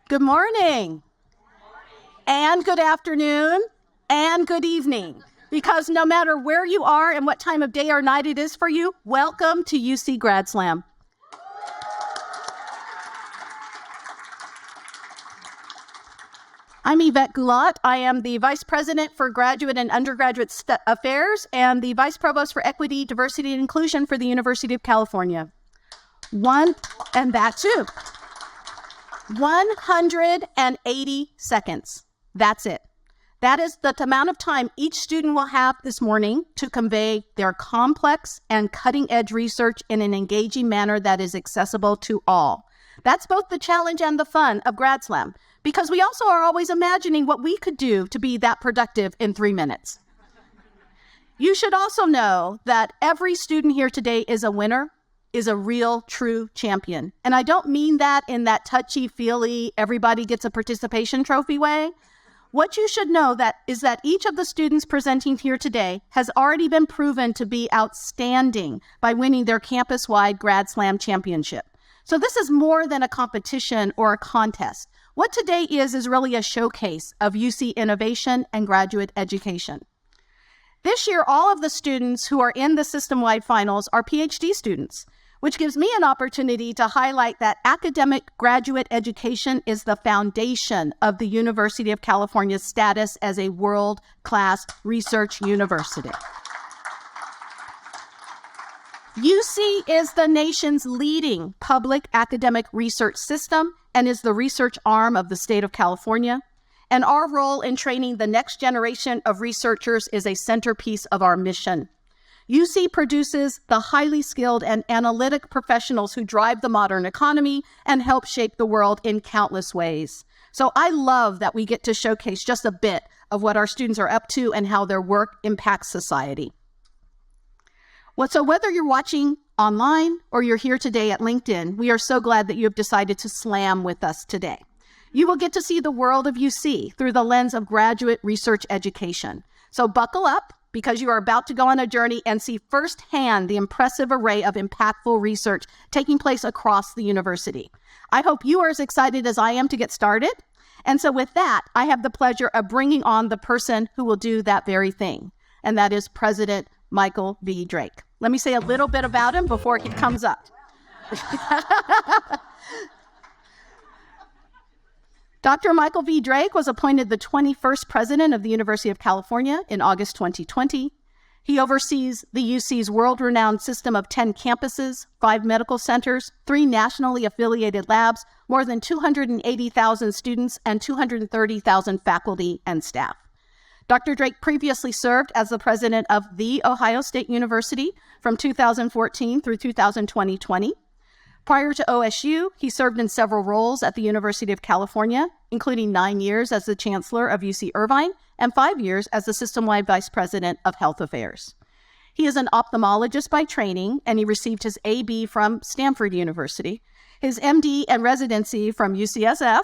Good morning, and good afternoon, and good evening. Because no matter where you are and what time of day or night it is for you, welcome to UC Grad Slam. I'm Yvette Gullatt. I am the Vice President for Graduate and Undergraduate Affairs and the Vice Provost for Equity, Diversity, and Inclusion for the University of California. And that too. 180 seconds. That's it. That is the amount of time each student will have this morning to convey their complex and cutting-edge research in an engaging manner that is accessible to all. That's both the challenge and the fun of Grad Slam, because we also are always imagining what we could do to be that productive in 3 minutes. You should also know that every student here today is a winner, is a real, true champion. And I don't mean that in that touchy-feely, everybody gets a participation trophy way. What you should know is that each of the students presenting here today has already been proven to be outstanding by winning their campus-wide Grad Slam championship. So this is more than a competition or a contest. What today is really a showcase of UC innovation and graduate education. This year, all of the students who are in the system-wide finals are Ph.D. students, which gives me an opportunity to highlight that academic graduate education is the foundation of the University of California's status as a world-class research university. UC is the nation's leading public academic research system and is the research arm of the state of California. And our role in training the next generation of researchers is a centerpiece of our mission. UC produces the highly skilled and analytic professionals who drive the modern economy and help shape the world in countless ways. So I love that we get to showcase just a bit of what our students are up to and how their work impacts society. So whether you're watching online or you're here today at LinkedIn, we are so glad that you have decided to slam with us today. You will get to see the world of UC through the lens of graduate research education. So buckle up, because you are about to go on a journey and see firsthand the impressive array of impactful research taking place across the university. I hope you are as excited as I am to get started. And so with that, I have the pleasure of bringing on the person who will do that very thing, and that is President Michael V. Drake. Let me say a little bit about him before he comes up. Dr. Michael V. Drake was appointed the 21st president of the University of California in August 2020. He oversees the UC's world-renowned system of 10 campuses, 5 medical centers, 3 nationally affiliated labs, more than 280,000 students, and 230,000 faculty and staff. Dr. Drake previously served as the president of The Ohio State University from 2014 through 2020. Prior to OSU, he served in several roles at the University of California, including 9 years as the chancellor of UC Irvine and 5 years as the system-wide vice president of health affairs. He is an ophthalmologist by training, and he received his AB from Stanford University, his MD and residency from UCSF,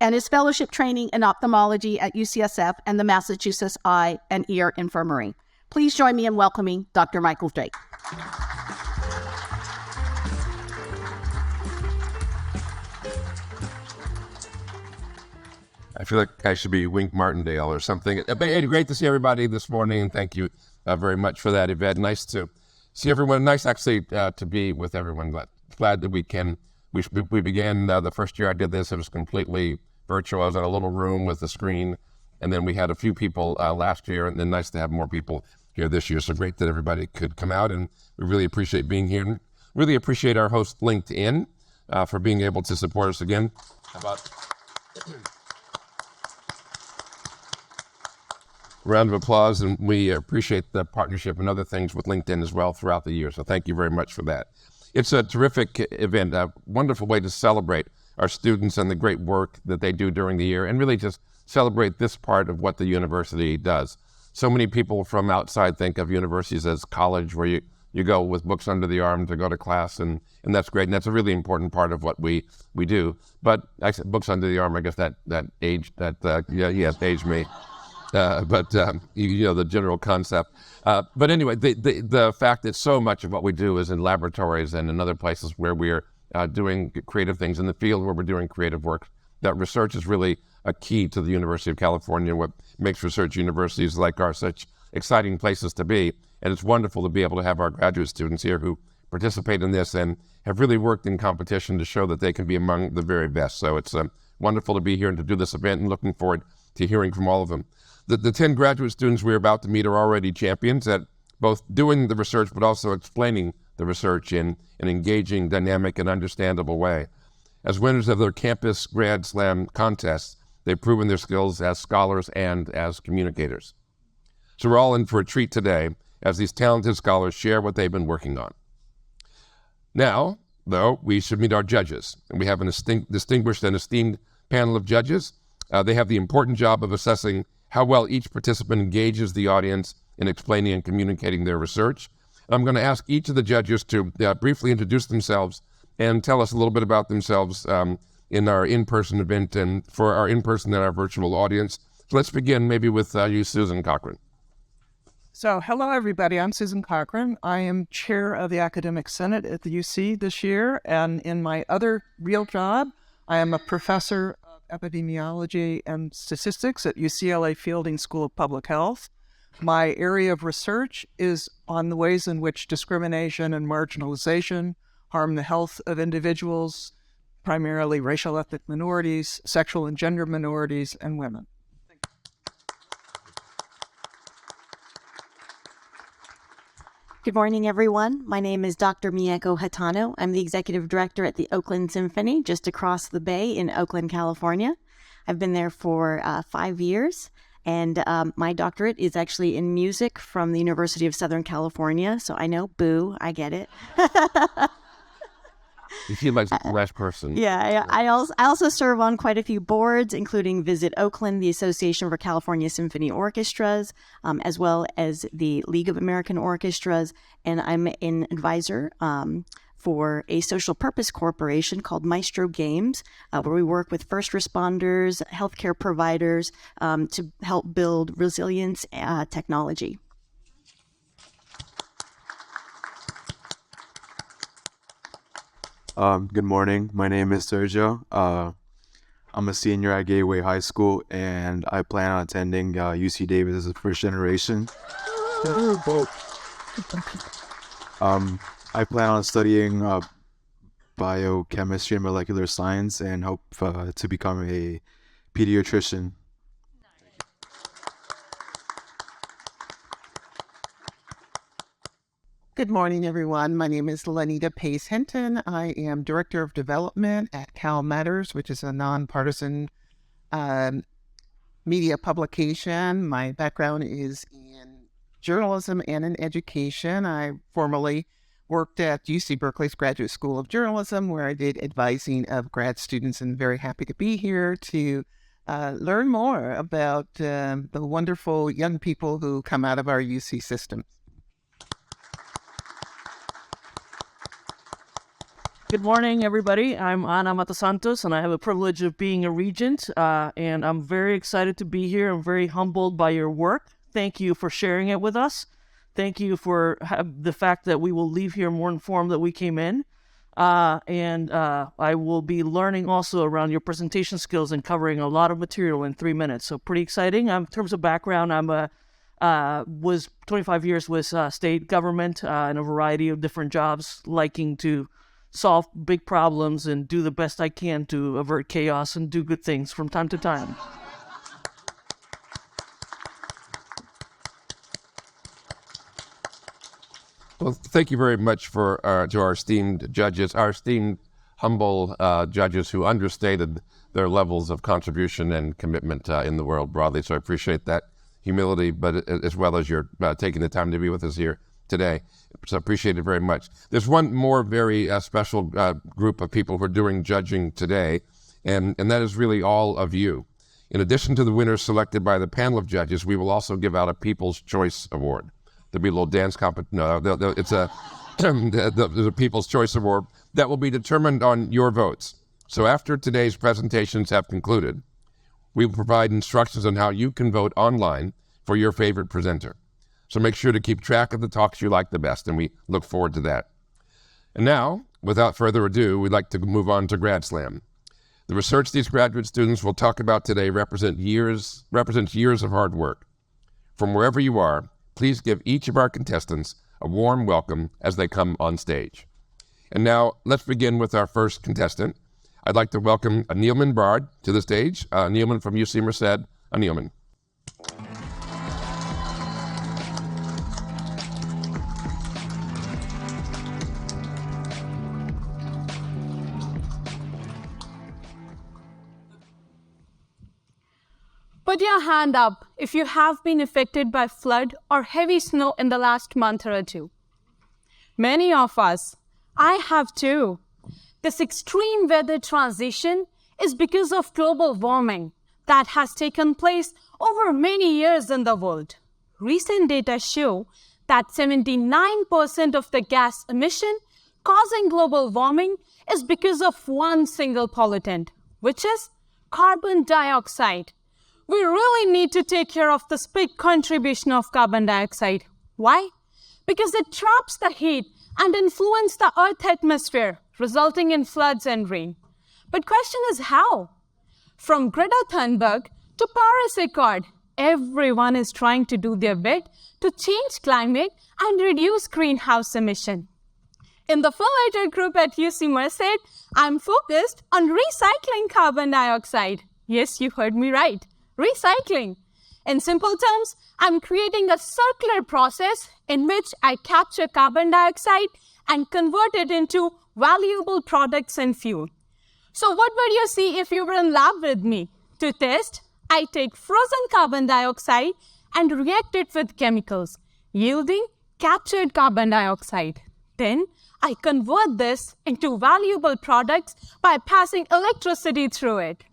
and his fellowship training in ophthalmology at UCSF and the Massachusetts Eye and Ear Infirmary. Please join me in welcoming Dr. Michael Drake. I feel like I should be Wink Martindale or something. Great to see everybody this morning, and thank you very much for that, Yvette. Nice to see everyone. Nice, actually, to be with everyone. Glad that we began the first year I did this. It was completely virtual. I was in a little room with a screen, and then we had a few people last year, and then nice to have more people here this year. So great that everybody could come out, and we really appreciate being here. And really appreciate our host, LinkedIn, for being able to support us again. Round of applause, and we appreciate the partnership and other things with LinkedIn as well throughout the year. So thank you very much for that. It's a terrific event, a wonderful way to celebrate our students and the great work that they do during the year, and really just celebrate this part of what the university does. So many people from outside think of universities as college, where you go with books under the arm to go to class, and that's great, and that's a really important part of what we do. But I said books under the arm, I guess that aged me. The general concept. But anyway, the fact that so much of what we do is in laboratories and in other places where we're doing creative things in the field, where we're doing creative work, that research is really a key to the University of California, what makes research universities like ours such exciting places to be. And it's wonderful to be able to have our graduate students here who participate in this and have really worked in competition to show that they can be among the very best. So it's wonderful to be here and to do this event, and looking forward to hearing from all of them. The 10 graduate students we're about to meet are already champions at both doing the research but also explaining the research in an engaging, dynamic, and understandable way. As winners of their campus Grad Slam contests, they've proven their skills as scholars and as communicators. So we're all in for a treat today as these talented scholars share what they've been working on. Now, though, we should meet our judges, and we have an distinguished and esteemed panel of judges. They have the important job of assessing how well each participant engages the audience in explaining and communicating their research. I'm going to ask each of the judges to briefly introduce themselves and tell us a little bit about themselves in our in-person event and for our in-person and our virtual audience. So let's begin maybe with you, Susan Cochran. So, hello everybody, I'm Susan Cochran. I am chair of the Academic Senate at the UC this year, and in my other real job, I am a professor of epidemiology and statistics at UCLA Fielding School of Public Health. My area of research is on the ways in which discrimination and marginalization harm the health of individuals, primarily racial ethnic minorities, sexual and gender minorities, and women. Good morning, everyone. My name is Dr. Miyako Hatano. I'm the executive director at the Oakland Symphony, just across the bay in Oakland, California. I've been there for 5 years, and my doctorate is actually in music from the University of Southern California. So I know, boo, I get it. You seem like the last person. Yeah, I also serve on quite a few boards, including Visit Oakland, the Association for California Symphony Orchestras, as well as the League of American Orchestras, and I'm an advisor for a social purpose corporation called Maestro Games, where we work with first responders, healthcare providers to help build resilience technology. Good morning. My name is Sergio. I'm a senior at Gateway High School, and I plan on attending UC Davis as a first generation. I plan on studying biochemistry and molecular science and hope to become a pediatrician. Good morning, everyone. My name is Lenita Pace Hinton. I am Director of Development at Cal Matters, which is a nonpartisan media publication. My background is in journalism and in education. I formerly worked at UC Berkeley's Graduate School of Journalism, where I did advising of grad students, and very happy to be here to learn more about the wonderful young people who come out of our UC system. Good morning, everybody. I'm Ana Matasantos, and I have the privilege of being a regent, and I'm very excited to be here. I'm very humbled by your work. Thank you for sharing it with us. Thank you for the fact that we will leave here more informed than we came in, and I will be learning also around your presentation skills and covering a lot of material in 3 minutes, so pretty exciting. In terms of background, was 25 years with state government in a variety of different jobs, liking to solve big problems and do the best I can to avert chaos and do good things from time to time. Well, thank you very much to our esteemed judges, our esteemed, humble judges who understated their levels of contribution and commitment in the world broadly. So I appreciate that humility, but as well as your taking the time to be with us here today. So I appreciate it very much. There's one more very special group of people who are doing judging today, and that is really all of you. In addition to the winners selected by the panel of judges, we will also give out a People's Choice Award. There'll be a little dance competition. No, it's there's a People's Choice Award that will be determined on your votes. So after today's presentations have concluded, we will provide instructions on how you can vote online for your favorite presenter. So make sure to keep track of the talks you like the best, and we look forward to that. And now, without further ado, we'd like to move on to Grad Slam. The research these graduate students will talk about today represents years of hard work. From wherever you are, please give each of our contestants a warm welcome as they come on stage. And now, let's begin with our first contestant. I'd like to welcome Aneelman Brar to the stage. Aneelman from UC Merced. Aneelman. Put your hand up if you have been affected by flood or heavy snow in the last month or two. Many of us, I have too. This extreme weather transition is because of global warming that has taken place over many years in the world. Recent data show that 79% of the gas emission causing global warming is because of one single pollutant, which is carbon dioxide. We really need to take care of this big contribution of carbon dioxide. Why? Because it traps the heat and influences the Earth's atmosphere, resulting in floods and rain. But question is how? From Greta Thunberg to Paris Accord, everyone is trying to do their bit to change climate and reduce greenhouse emission. In the affiliated group at UC Merced, I'm focused on recycling carbon dioxide. Yes, you heard me right. Recycling. In simple terms, I'm creating a circular process in which I capture carbon dioxide and convert it into valuable products and fuel. So what would you see if you were in lab with me? To test, I take frozen carbon dioxide and react it with chemicals, yielding captured carbon dioxide. Then I convert this into valuable products by passing electricity through it.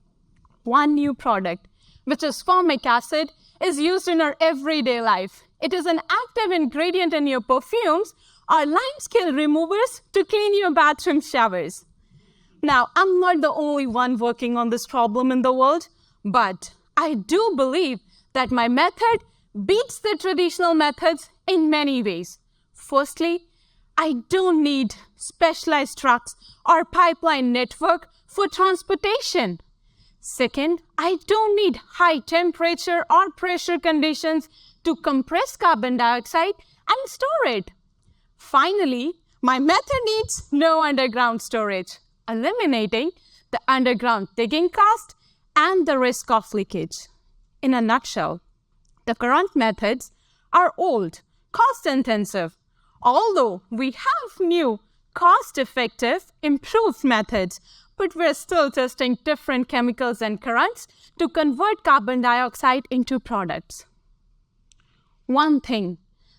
One new product, which is formic acid, is used in our everyday life. It is an active ingredient in your perfumes or lime scale removers to clean your bathroom showers. Now, I'm not the only one working on this problem in the world, but I do believe that my method beats the traditional methods in many ways. Firstly, I don't need specialized trucks or pipeline network for transportation. Second, I don't need high temperature or pressure conditions to compress carbon dioxide and store it. Finally, my method needs no underground storage, eliminating the underground digging cost and the risk of leakage. In a nutshell, the current methods are old, cost-intensive, although we have new, cost-effective, improved methods, but we're still testing different chemicals and currents to convert carbon dioxide into products. One thing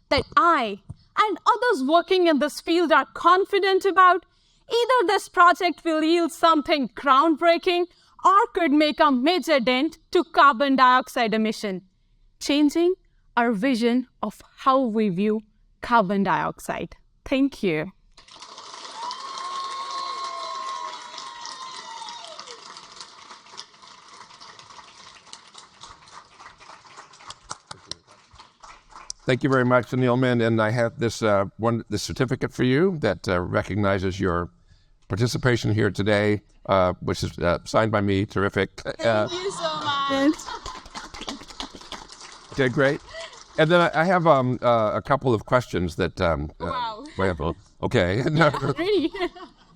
that I and others working in this field are confident about, either this project will yield something groundbreaking or could make a major dent to carbon dioxide emission, changing our vision of how we view carbon dioxide. Thank you. Thank you very much, Aneelman. And I have this this certificate for you that recognizes your participation here today, which is signed by me. Terrific. Thank you so much. Okay, great. And then I have a couple of questions that. Wow. Okay. Really?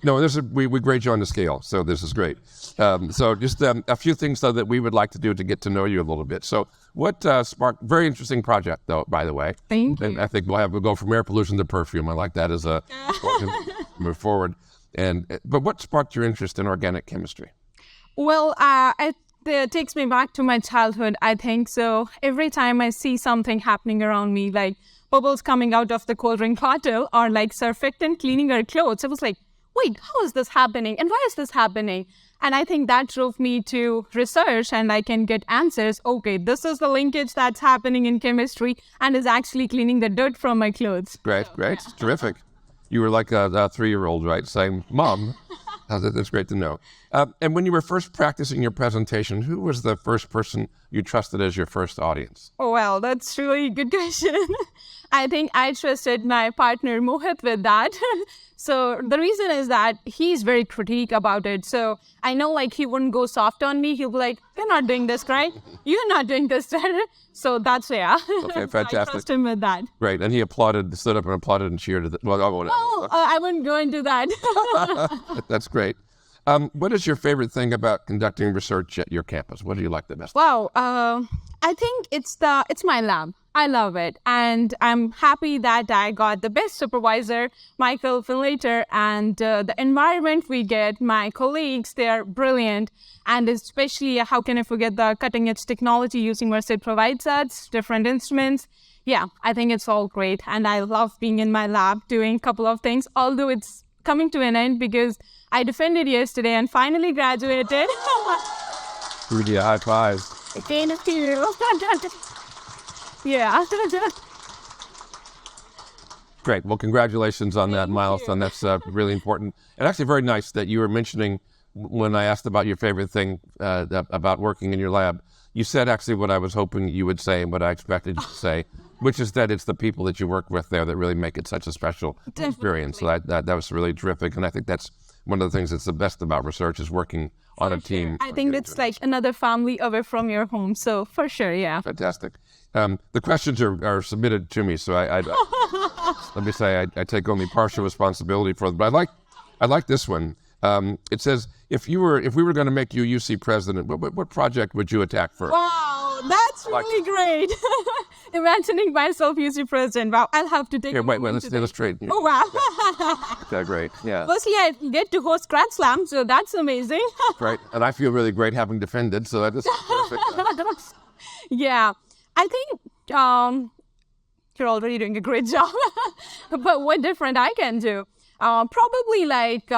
No, we grade you on the scale, so this is great. So just a few things, though, that we would like to do to get to know you a little bit. So what sparked, very interesting project, though, by the way. Thank you. And I think we'll go from air pollution to perfume. I like that as a move forward. But what sparked your interest in organic chemistry? Well, it takes me back to my childhood, I think. So every time I see something happening around me, like bubbles coming out of the cold drink bottle or like surfactant cleaning our clothes, I was like, wait, how is this happening? And why is this happening? And I think that drove me to research, and I can get answers. Okay, this is the linkage that's happening in chemistry and is actually cleaning the dirt from my clothes. Great. Terrific. You were like a 3-year-old, right? Saying, Mom. That's great to know. And when you were first practicing your presentation, who was the first person you trusted as your first audience? Oh, well, that's really a good question. I think I trusted my partner Mouat with that. So the reason is that he's very critique about it. So I know like he wouldn't go soft on me. He'll be like, you're not doing this right. You're not doing this right. So that's, yeah. Okay, I fantastic. trust him with that. Great. And he applauded, stood up and applauded and cheered. Well, I won't. Oh, I wouldn't go into that. That's great. What is your favorite thing about conducting research at your campus? What do you like the best? Wow. I think it's my lab. I love it. And I'm happy that I got the best supervisor, Michael Finlater, and the environment we get, my colleagues, they're brilliant. And especially, how can I forget the cutting edge technology using Merced provides us, different instruments. Yeah, I think it's all great. And I love being in my lab doing a couple of things, although it's coming to an end because I defended yesterday and finally graduated. Really, high fives. Thank you. Yeah. Great. Well, congratulations on that milestone. That's really important. And actually very nice that you were mentioning when I asked about your favorite thing about working in your lab. You said actually what I was hoping you would say and what I expected you to say, which is that it's the people that you work with there that really make it such a special experience. So that was really terrific. And I think that's one of the things that's the best about research is working on a team. I think it's like another family away from your home. So for sure, yeah. Fantastic. The questions are submitted to me, so I let me say I take only partial responsibility for them. But I like this one. It says, if we were going to make you UC president, what project would you attack first? Wow, that's really great. Imagining myself UC president. Wow, I'll have to take. Here, wait, let's illustrate. Oh wow. Okay, great. Yeah. Firstly, I get to host Grad Slam, so that's amazing. Right, and I feel really great having defended, so that is perfect. Yeah, I think you're already doing a great job. But what different I can do? Probably like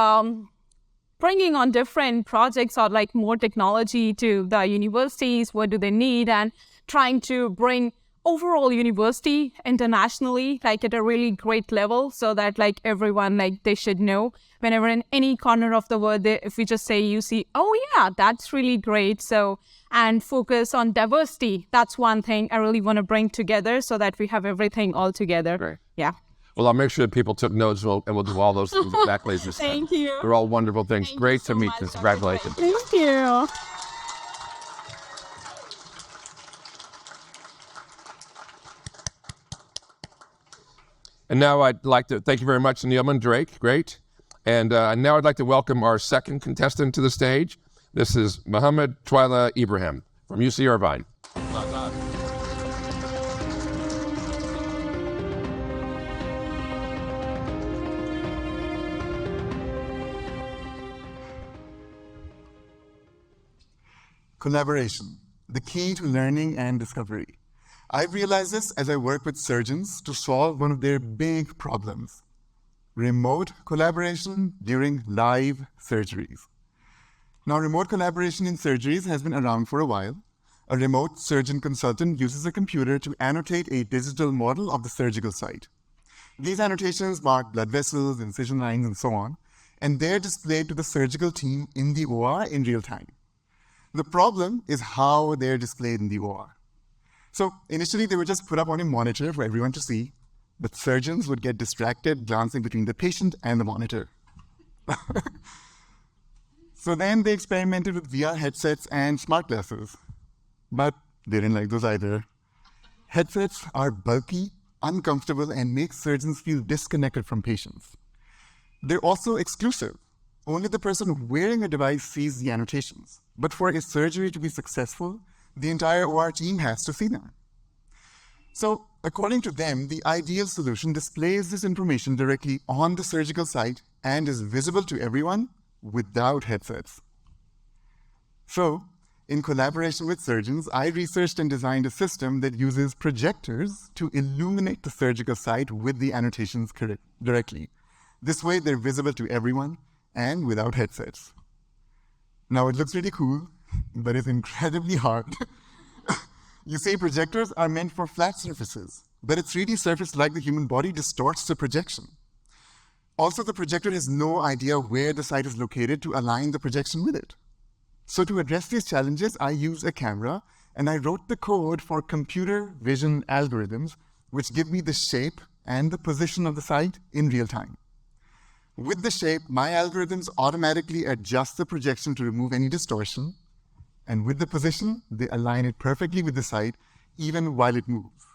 bringing on different projects or like more technology to the universities. What do they need? And trying to bring overall university internationally, like at a really great level, so that like everyone, like they should know whenever in any corner of the world, if we just say UC, oh yeah, that's really great. So, and focus on diversity. That's one thing I really want to bring together so that we have everything all together. Great. Yeah. Well, I'll make sure that people took notes and we'll do all those things exactly as you said. Thank you. They're all wonderful things. Thank Great you so to meet much, you. Dr. Congratulations. Thank you. And now I'd like to thank you very much, Aneelman, Drake. Great. And now I'd like to welcome our second contestant to the stage. This is Muhammad Twaha Ibrahim from UC Irvine. Collaboration, the key to learning and discovery. I've realized this as I work with surgeons to solve one of their big problems: remote collaboration during live surgeries. Now, remote collaboration in surgeries has been around for a while. A remote surgeon consultant uses a computer to annotate a digital model of the surgical site. These annotations mark blood vessels, incision lines, and so on, and they're displayed to the surgical team in the OR in real time. The problem is how they're displayed in the OR. So initially, they were just put up on a monitor for everyone to see, but surgeons would get distracted glancing between the patient and the monitor. So then they experimented with VR headsets and smart glasses, but they didn't like those either. Headsets are bulky, uncomfortable, and make surgeons feel disconnected from patients. They're also exclusive. Only the person wearing a device sees the annotations. But for a surgery to be successful, the entire OR team has to see them. So, according to them, the ideal solution displays this information directly on the surgical site and is visible to everyone without headsets. So, in collaboration with surgeons, I researched and designed a system that uses projectors to illuminate the surgical site with the annotations directly. This way, they're visible to everyone and without headsets. Now, it looks really cool, but it's incredibly hard. You see, projectors are meant for flat surfaces, but a 3D surface like the human body distorts the projection. Also, the projector has no idea where the site is located to align the projection with it. So to address these challenges, I used a camera, and I wrote the code for computer vision algorithms, which give me the shape and the position of the site in real time. With the shape, my algorithms automatically adjust the projection to remove any distortion. And with the position, they align it perfectly with the site, even while it moves.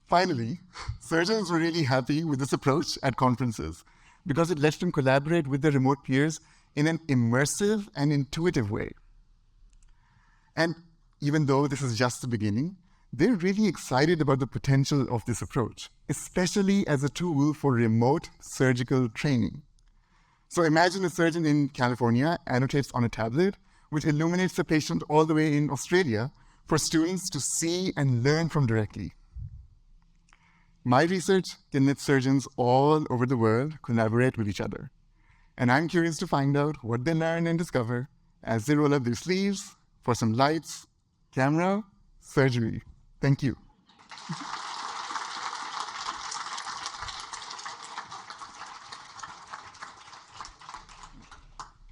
Finally, surgeons were really happy with this approach at conferences because it lets them collaborate with their remote peers in an immersive and intuitive way. And even though this is just the beginning, they're really excited about the potential of this approach, especially as a tool for remote surgical training. So imagine a surgeon in California annotates on a tablet, which illuminates the patient all the way in Australia for students to see and learn from directly. My research can let surgeons all over the world collaborate with each other. And I'm curious to find out what they learn and discover as they roll up their sleeves for some lights, camera, surgery. Thank you.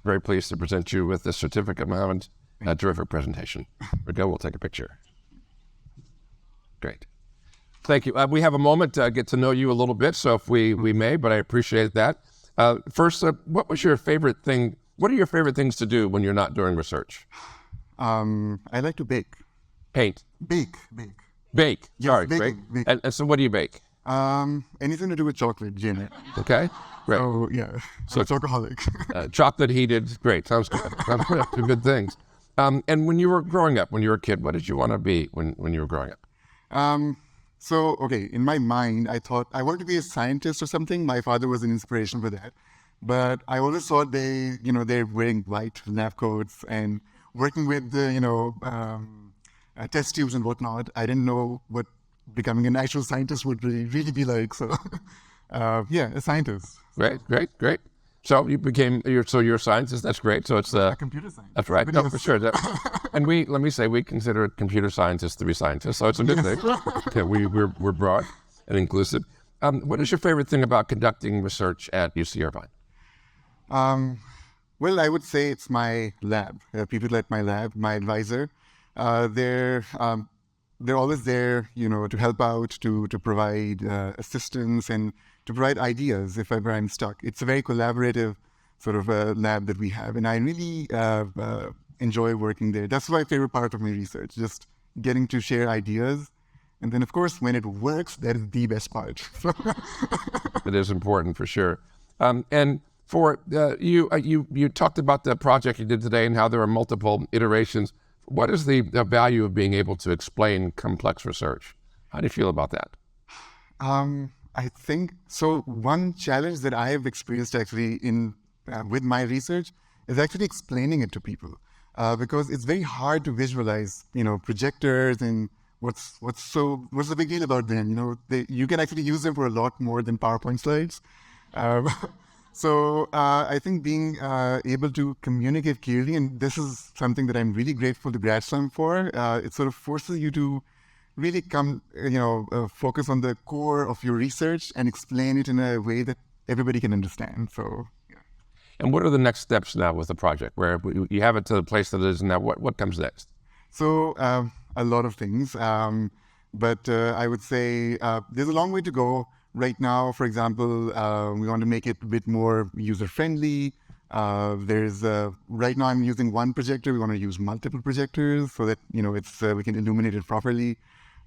Very pleased to present you with this certificate, Mohammed. A terrific presentation. We'll take a picture. Great. Thank you. We have a moment to get to know you a little bit, so if we may, but I appreciate that. First, what was your favorite thing? What are your favorite things to do when you're not doing research? I like to bake. Paint. Bake. Bake. Yes, Sorry, baking, bake. bake. And so what do you bake? Anything to do with chocolate, Janet. Okay. Great. Oh, yeah. So I'm a chocoholic. Chocolate heated. Great. Sounds good. Sounds good. Two good things. And when you were growing up, when you were a kid, what did you want to be when you were growing up? So, okay, in my mind, I thought I wanted to be a scientist or something. My father was an inspiration for that. But I always thought they're wearing white lab coats and working with test tubes and whatnot. I didn't know what becoming an actual scientist would really be like. So, a scientist. Great. So you're a scientist. That's great. So it's A computer scientist. That's right. No, for sure. And we consider computer scientists to be scientists, so it's a good thing. Yeah, we're broad and inclusive. What is your favorite thing about conducting research at UC Irvine? Well, I would say it's my lab. People at my lab, my advisor, they're always there, to help out, to provide assistance and to provide ideas if ever I'm stuck. It's a very collaborative sort of lab that we have, and I really enjoy working there. That's my favorite part of my research, just getting to share ideas. And then, of course, when it works, that is the best part. It is important for sure. And for you talked about the project you did today and how there are multiple iterations. What is the value of being able to explain complex research? How do you feel about that? I think so. One challenge that I have experienced actually with my research is actually explaining it to people because it's very hard to visualize, projectors and what's the big deal about them? You can actually use them for a lot more than PowerPoint slides. So I think being able to communicate clearly, and this is something that I'm really grateful to Grad Slam for, it sort of forces you to really focus on the core of your research and explain it in a way that everybody can understand. So, yeah. And what are the next steps now with the project? Where you have it to the place that it is now, what comes next? So a lot of things, but I would say there's a long way to go. Right now, for example, we want to make it a bit more user-friendly. Right now I'm using one projector. We want to use multiple projectors so that we can illuminate it properly.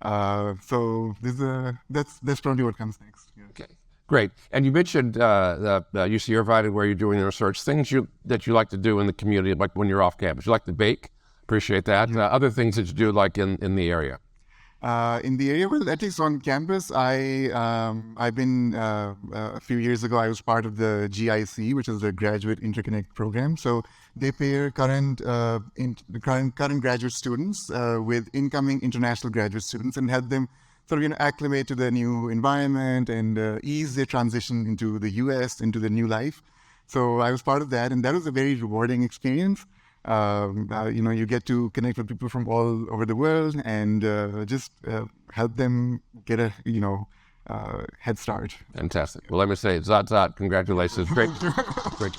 So that's probably what comes next. Yeah. Okay, great. And you mentioned UC Irvine, where you're doing the research. Things that you like to do in the community, like when you're off campus. You like to bake. Appreciate that. Yeah. Other things that you do, like in the area. In the area, well, at least on campus, I've been a few years ago. I was part of the GIC, which is the Graduate Interconnect Program. So they pair current graduate students with incoming international graduate students and help them sort of acclimate to the new environment and ease their transition into the U.S. into the new life. So I was part of that, and that was a very rewarding experience. You get to connect with people from all over the world and just help them get a head start. Fantastic. Well, let me say, Zat, congratulations. Great. Great.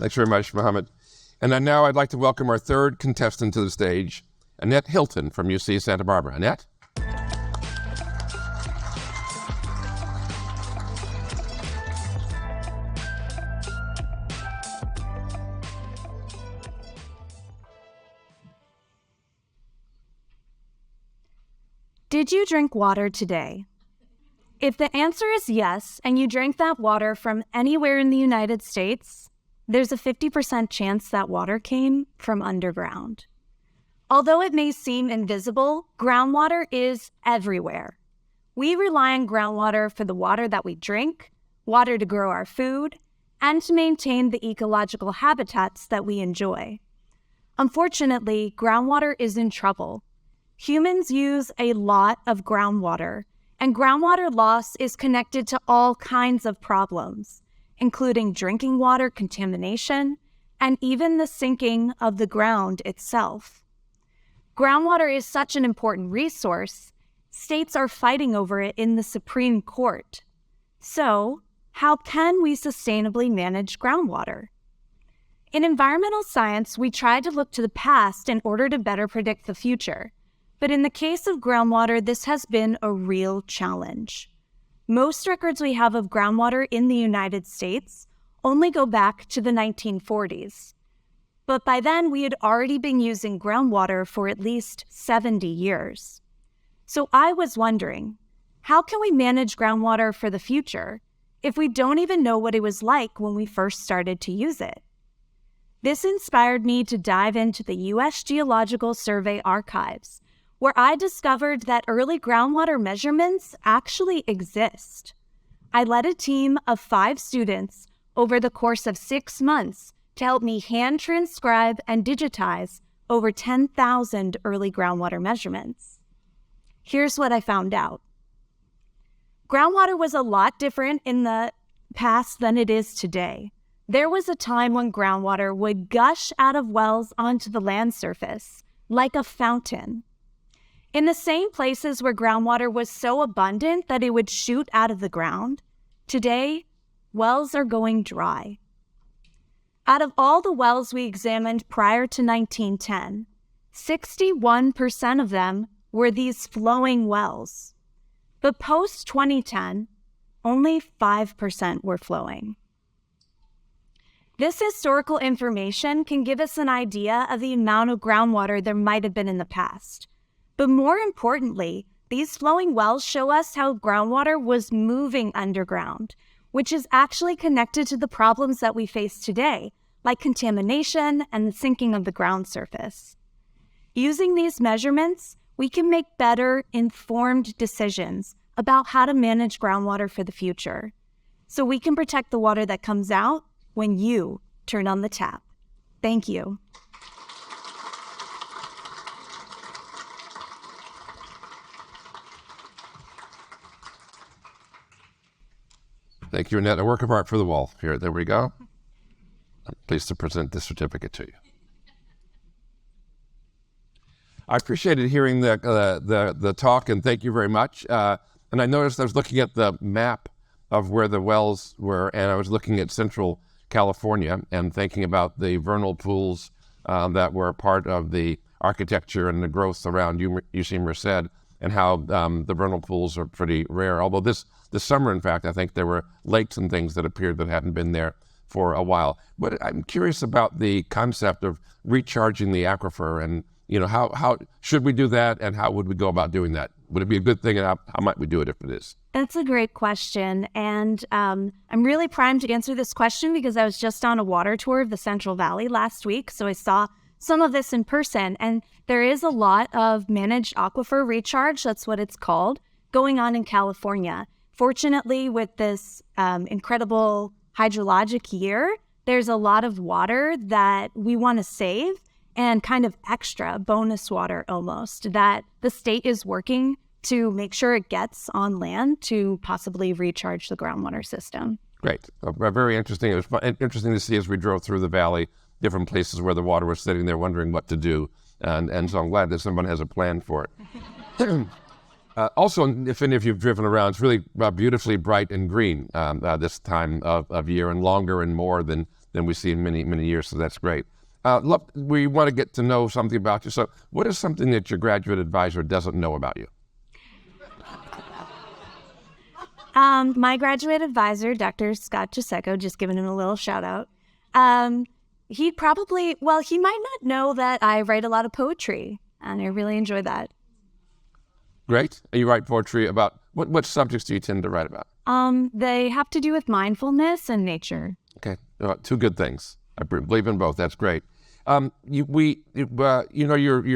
Thanks very much, Mohammed. And now I'd like to welcome our third contestant to the stage, Annette Hilton from UC Santa Barbara. Annette? Did you drink water today? If the answer is yes, and you drank that water from anywhere in the United States, there's a 50% chance that water came from underground. Although it may seem invisible, groundwater is everywhere. We rely on groundwater for the water that we drink, water to grow our food, and to maintain the ecological habitats that we enjoy. Unfortunately, groundwater is in trouble. Humans use a lot of groundwater, and groundwater loss is connected to all kinds of problems, including drinking water contamination and even the sinking of the ground itself. Groundwater is such an important resource, states are fighting over it in the Supreme Court. So, how can we sustainably manage groundwater? In environmental science, we try to look to the past in order to better predict the future. But in the case of groundwater, this has been a real challenge. Most records we have of groundwater in the United States only go back to the 1940s. But by then, we had already been using groundwater for at least 70 years. So I was wondering, how can we manage groundwater for the future if we don't even know what it was like when we first started to use it? This inspired me to dive into the U.S. Geological Survey archives, where I discovered that early groundwater measurements actually exist. I led a team of 5 students over the course of 6 months to help me hand transcribe and digitize over 10,000 early groundwater measurements. Here's what I found out. Groundwater was a lot different in the past than it is today. There was a time when groundwater would gush out of wells onto the land surface, like a fountain. In the same places where groundwater was so abundant that it would shoot out of the ground, today, wells are going dry. Out of all the wells we examined prior to 1910, 61% of them were these flowing wells. But post-2010, only 5% were flowing. This historical information can give us an idea of the amount of groundwater there might have been in the past. But more importantly, these flowing wells show us how groundwater was moving underground, which is actually connected to the problems that we face today, like contamination and the sinking of the ground surface. Using these measurements, we can make better, informed decisions about how to manage groundwater for the future, so we can protect the water that comes out when you turn on the tap. Thank you. Thank you, Annette. A work of art for the wall. Here, there we go. I'm pleased to present this certificate to you. I appreciated hearing the talk, and thank you very much. And I noticed I was looking at the map of where the wells were, and I was looking at Central California and thinking about the vernal pools that were part of the architecture and the growth around UC Merced, and how the vernal pools are pretty rare. Although this summer, in fact, I think there were lakes and things that appeared that hadn't been there for a while. But I'm curious about the concept of recharging the aquifer, and how should we do that, and how would we go about doing that? Would it be a good thing, and how might we do it if it is? That's a great question, and I'm really primed to answer this question because I was just on a water tour of the Central Valley last week, so I saw some of this in person, and there is a lot of managed aquifer recharge, that's what it's called, going on in California. Fortunately, with this incredible hydrologic year, there's a lot of water that we want to save, and kind of extra bonus water almost, that the state is working to make sure it gets on land to possibly recharge the groundwater system. Great. Very interesting. It was interesting to see as we drove through the valley, different places where the water was sitting there wondering what to do. And so I'm glad that someone has a plan for it. Also, if any of you have driven around, it's really beautifully bright and green this time of year, and longer and more than we see in many, many years, so that's great. We want to get to know something about you. So what is something that your graduate advisor doesn't know about you? My graduate advisor, Dr. Scott Giuseco, just giving him a little shout out. He might not know that I write a lot of poetry, and I really enjoy that. Great. And you write poetry about, what subjects do you tend to write about? They have to do with mindfulness and nature. Okay, two good things. I believe in both. That's great. You're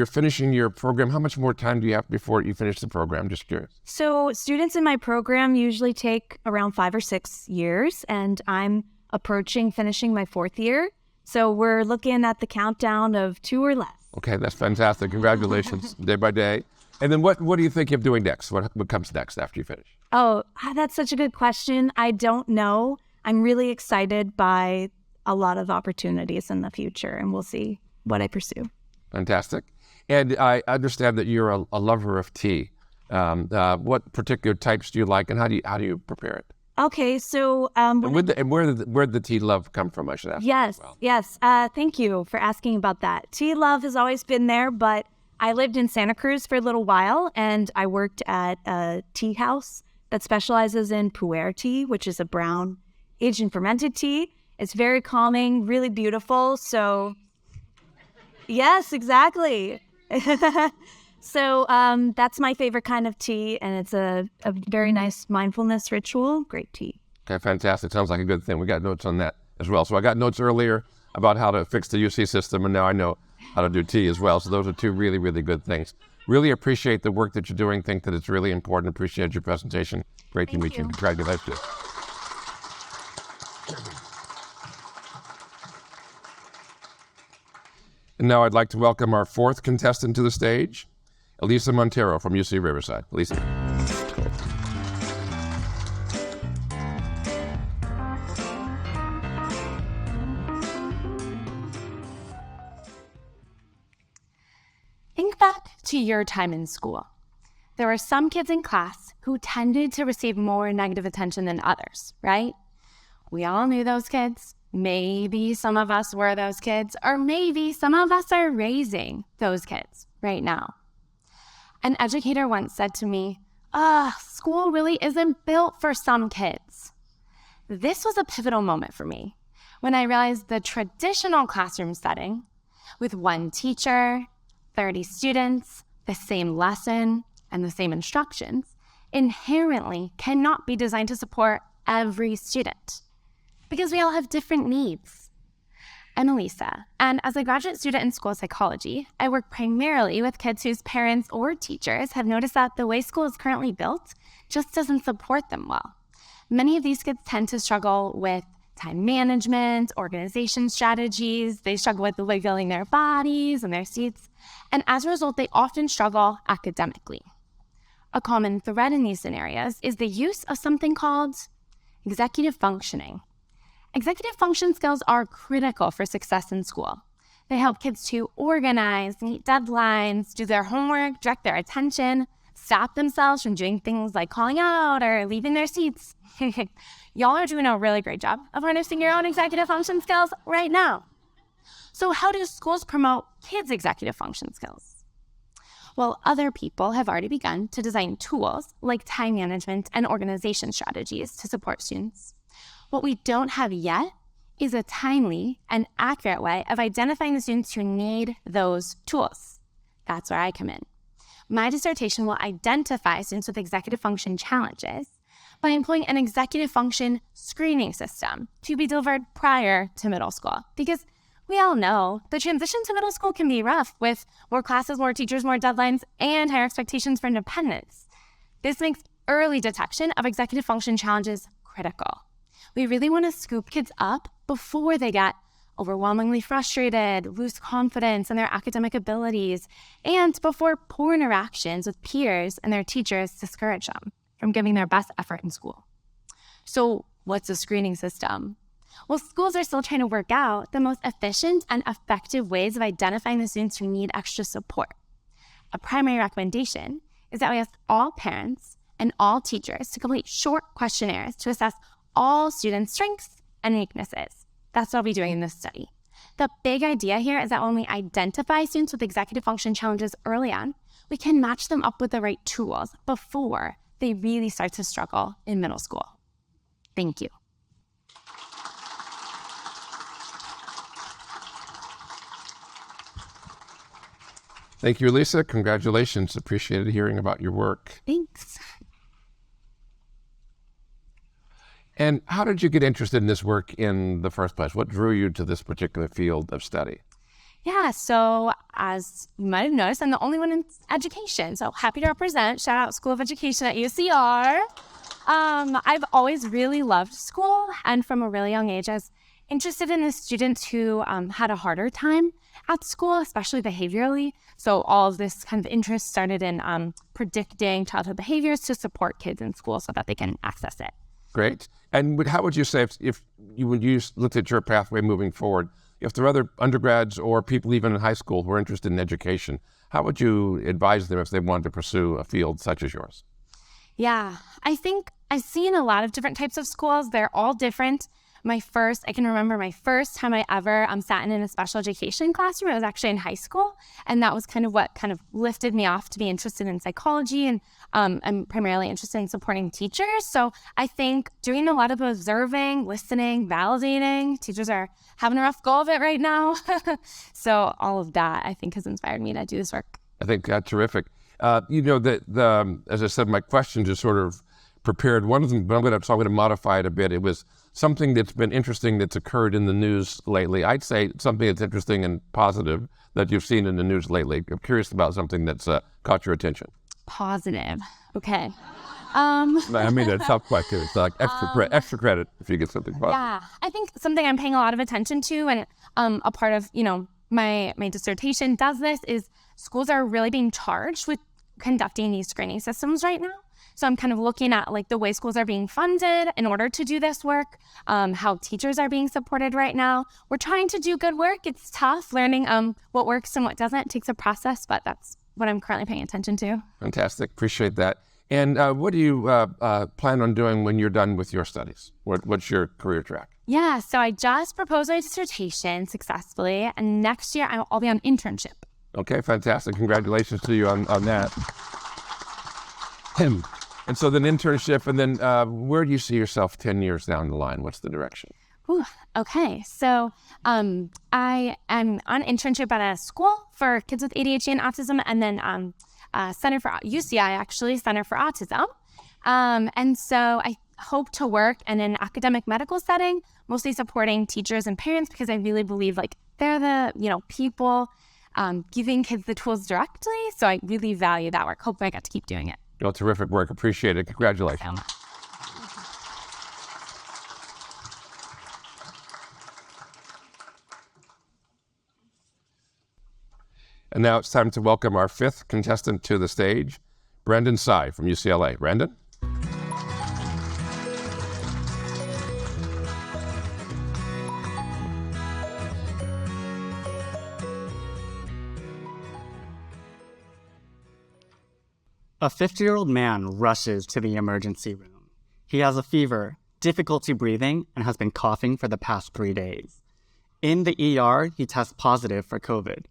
finishing your program. How much more time do you have before you finish the program? Just curious. So students in my program usually take around 5 or 6 years, and I'm approaching finishing my 4th year. So we're looking at the countdown of 2 or less. Okay, that's fantastic. Congratulations, day by day. And then what do you think of doing next? What comes next after you finish? Oh, that's such a good question. I don't know. I'm really excited by a lot of opportunities in the future, and we'll see what I pursue. Fantastic. And I understand that you're a lover of tea. What particular types do you like, and how do you prepare it? Okay, so and where did the tea love come from? I should ask. Yes, as well. yes. Thank you for asking about that. Tea love has always been there, but I lived in Santa Cruz for a little while, and I worked at a tea house that specializes in pu'er tea, which is a brown aged and fermented tea. It's very calming, really beautiful. So, yes, exactly. So that's my favorite kind of tea, and it's a very nice mindfulness ritual. Great tea. Okay, fantastic. Sounds like a good thing. We got notes on that as well. So I got notes earlier about how to fix the UC system, and now I know how to do tea as well. So those are two really, really good things. Really appreciate the work that you're doing. Think that it's really important. Appreciate your presentation. Great to meet you. Congratulations. And now I'd like to welcome our 4th contestant to the stage, Elissa Monteiro from UC Riverside. Elissa. Think back to your time in school. There were some kids in class who tended to receive more negative attention than others, right? We all knew those kids. Maybe some of us were those kids, or maybe some of us are raising those kids right now. An educator once said to me, school really isn't built for some kids. This was a pivotal moment for me when I realized the traditional classroom setting with one teacher, 30 students, the same lesson, and the same instructions inherently cannot be designed to support every student because we all have different needs. I'm Elissa, and as a graduate student in school psychology, I work primarily with kids whose parents or teachers have noticed that the way school is currently built just doesn't support them well. Many of these kids tend to struggle with time management, organization strategies. They struggle with wiggling their bodies and their seats. And as a result, they often struggle academically. A common thread in these scenarios is the use of something called executive functioning. Executive function skills are critical for success in school. They help kids to organize, meet deadlines, do their homework, direct their attention, stop themselves from doing things like calling out or leaving their seats. Y'all are doing a really great job of harnessing your own executive function skills right now. So how do schools promote kids' executive function skills? Well, other people have already begun to design tools like time management and organization strategies to support students. What we don't have yet is a timely and accurate way of identifying the students who need those tools. That's where I come in. My dissertation will identify students with executive function challenges by employing an executive function screening system to be delivered prior to middle school. Because we all know the transition to middle school can be rough with more classes, more teachers, more deadlines, and higher expectations for independence. This makes early detection of executive function challenges critical. We really want to scoop kids up before they get overwhelmingly frustrated, lose confidence in their academic abilities, and before poor interactions with peers and their teachers discourage them from giving their best effort in school. So what's a screening system? Well, schools are still trying to work out the most efficient and effective ways of identifying the students who need extra support. A primary recommendation is that we ask all parents and all teachers to complete short questionnaires to assess all students' strengths and weaknesses. That's what I'll be doing in this study. The big idea here is that when we identify students with executive function challenges early on, we can match them up with the right tools before they really start to struggle in middle school. Thank you. Thank you, Elissa. Congratulations. Appreciated hearing about your work. Thanks. And how did you get interested in this work in the first place? What drew you to this particular field of study? Yeah, so as you might have noticed, I'm the only one in education. So happy to represent. Shout out School of Education at UCR. I've always really loved school, and from a really young age, I was interested in the students who had a harder time at school, especially behaviorally. So all of this kind of interest started in predicting childhood behaviors to support kids in school so that they can access it. Great. And how would you say, if you would looked at your pathway moving forward, if there are other undergrads or people even in high school who are interested in education, how would you advise them if they wanted to pursue a field such as yours? Yeah, I think I've seen a lot of different types of schools. They're all different. I can remember my first time I ever sat in a special education classroom. It was actually in high school. And that was kind of what kind of lifted me off to be interested in psychology. And I'm primarily interested in supporting teachers. So I think doing a lot of observing, listening, validating. Teachers are having a rough go of it right now. So all of that, I think, has inspired me to do this work. I think that's terrific. As I said, my question just sort of prepared one of them, but I'm going to modify it a bit. It was something that's been interesting that's occurred in the news lately. I'd say something that's interesting and positive that you've seen in the news lately. I'm curious about something that's caught your attention. Positive. Okay. I mean, it's tough question. It's like extra credit if you get something positive. Yeah, I think something I'm paying a lot of attention to, and a part of my dissertation does this, is schools are really being charged with conducting these screening systems right now. So I'm kind of looking at the way schools are being funded in order to do this work, how teachers are being supported right now. We're trying to do good work. It's tough learning what works and what doesn't. It takes a process, but that's what I'm currently paying attention to. Fantastic. Appreciate that. And what do you plan on doing when you're done with your studies? What's your career track? Yeah, so I just proposed my dissertation successfully, and next year I'll be on internship. Okay, fantastic. Congratulations to you on that. And so then internship, and then where do you see yourself 10 years down the line? What's the direction? Ooh, okay, so I am on internship at a school for kids with ADHD and autism, and then Center for UCI, actually, Center for Autism. And so I hope to work in an academic medical setting, mostly supporting teachers and parents, because I really believe they're the people giving kids the tools directly. So I really value that work. Hope I get to keep doing it. Well, terrific work. Appreciate it. Congratulations. And now it's time to welcome our fifth contestant to the stage, Tsai from UCLA. Brandon? A 50-year-old man rushes to the emergency room. He has a fever, difficulty breathing, and has been coughing for the past 3 days. In the ER, he tests positive for COVID.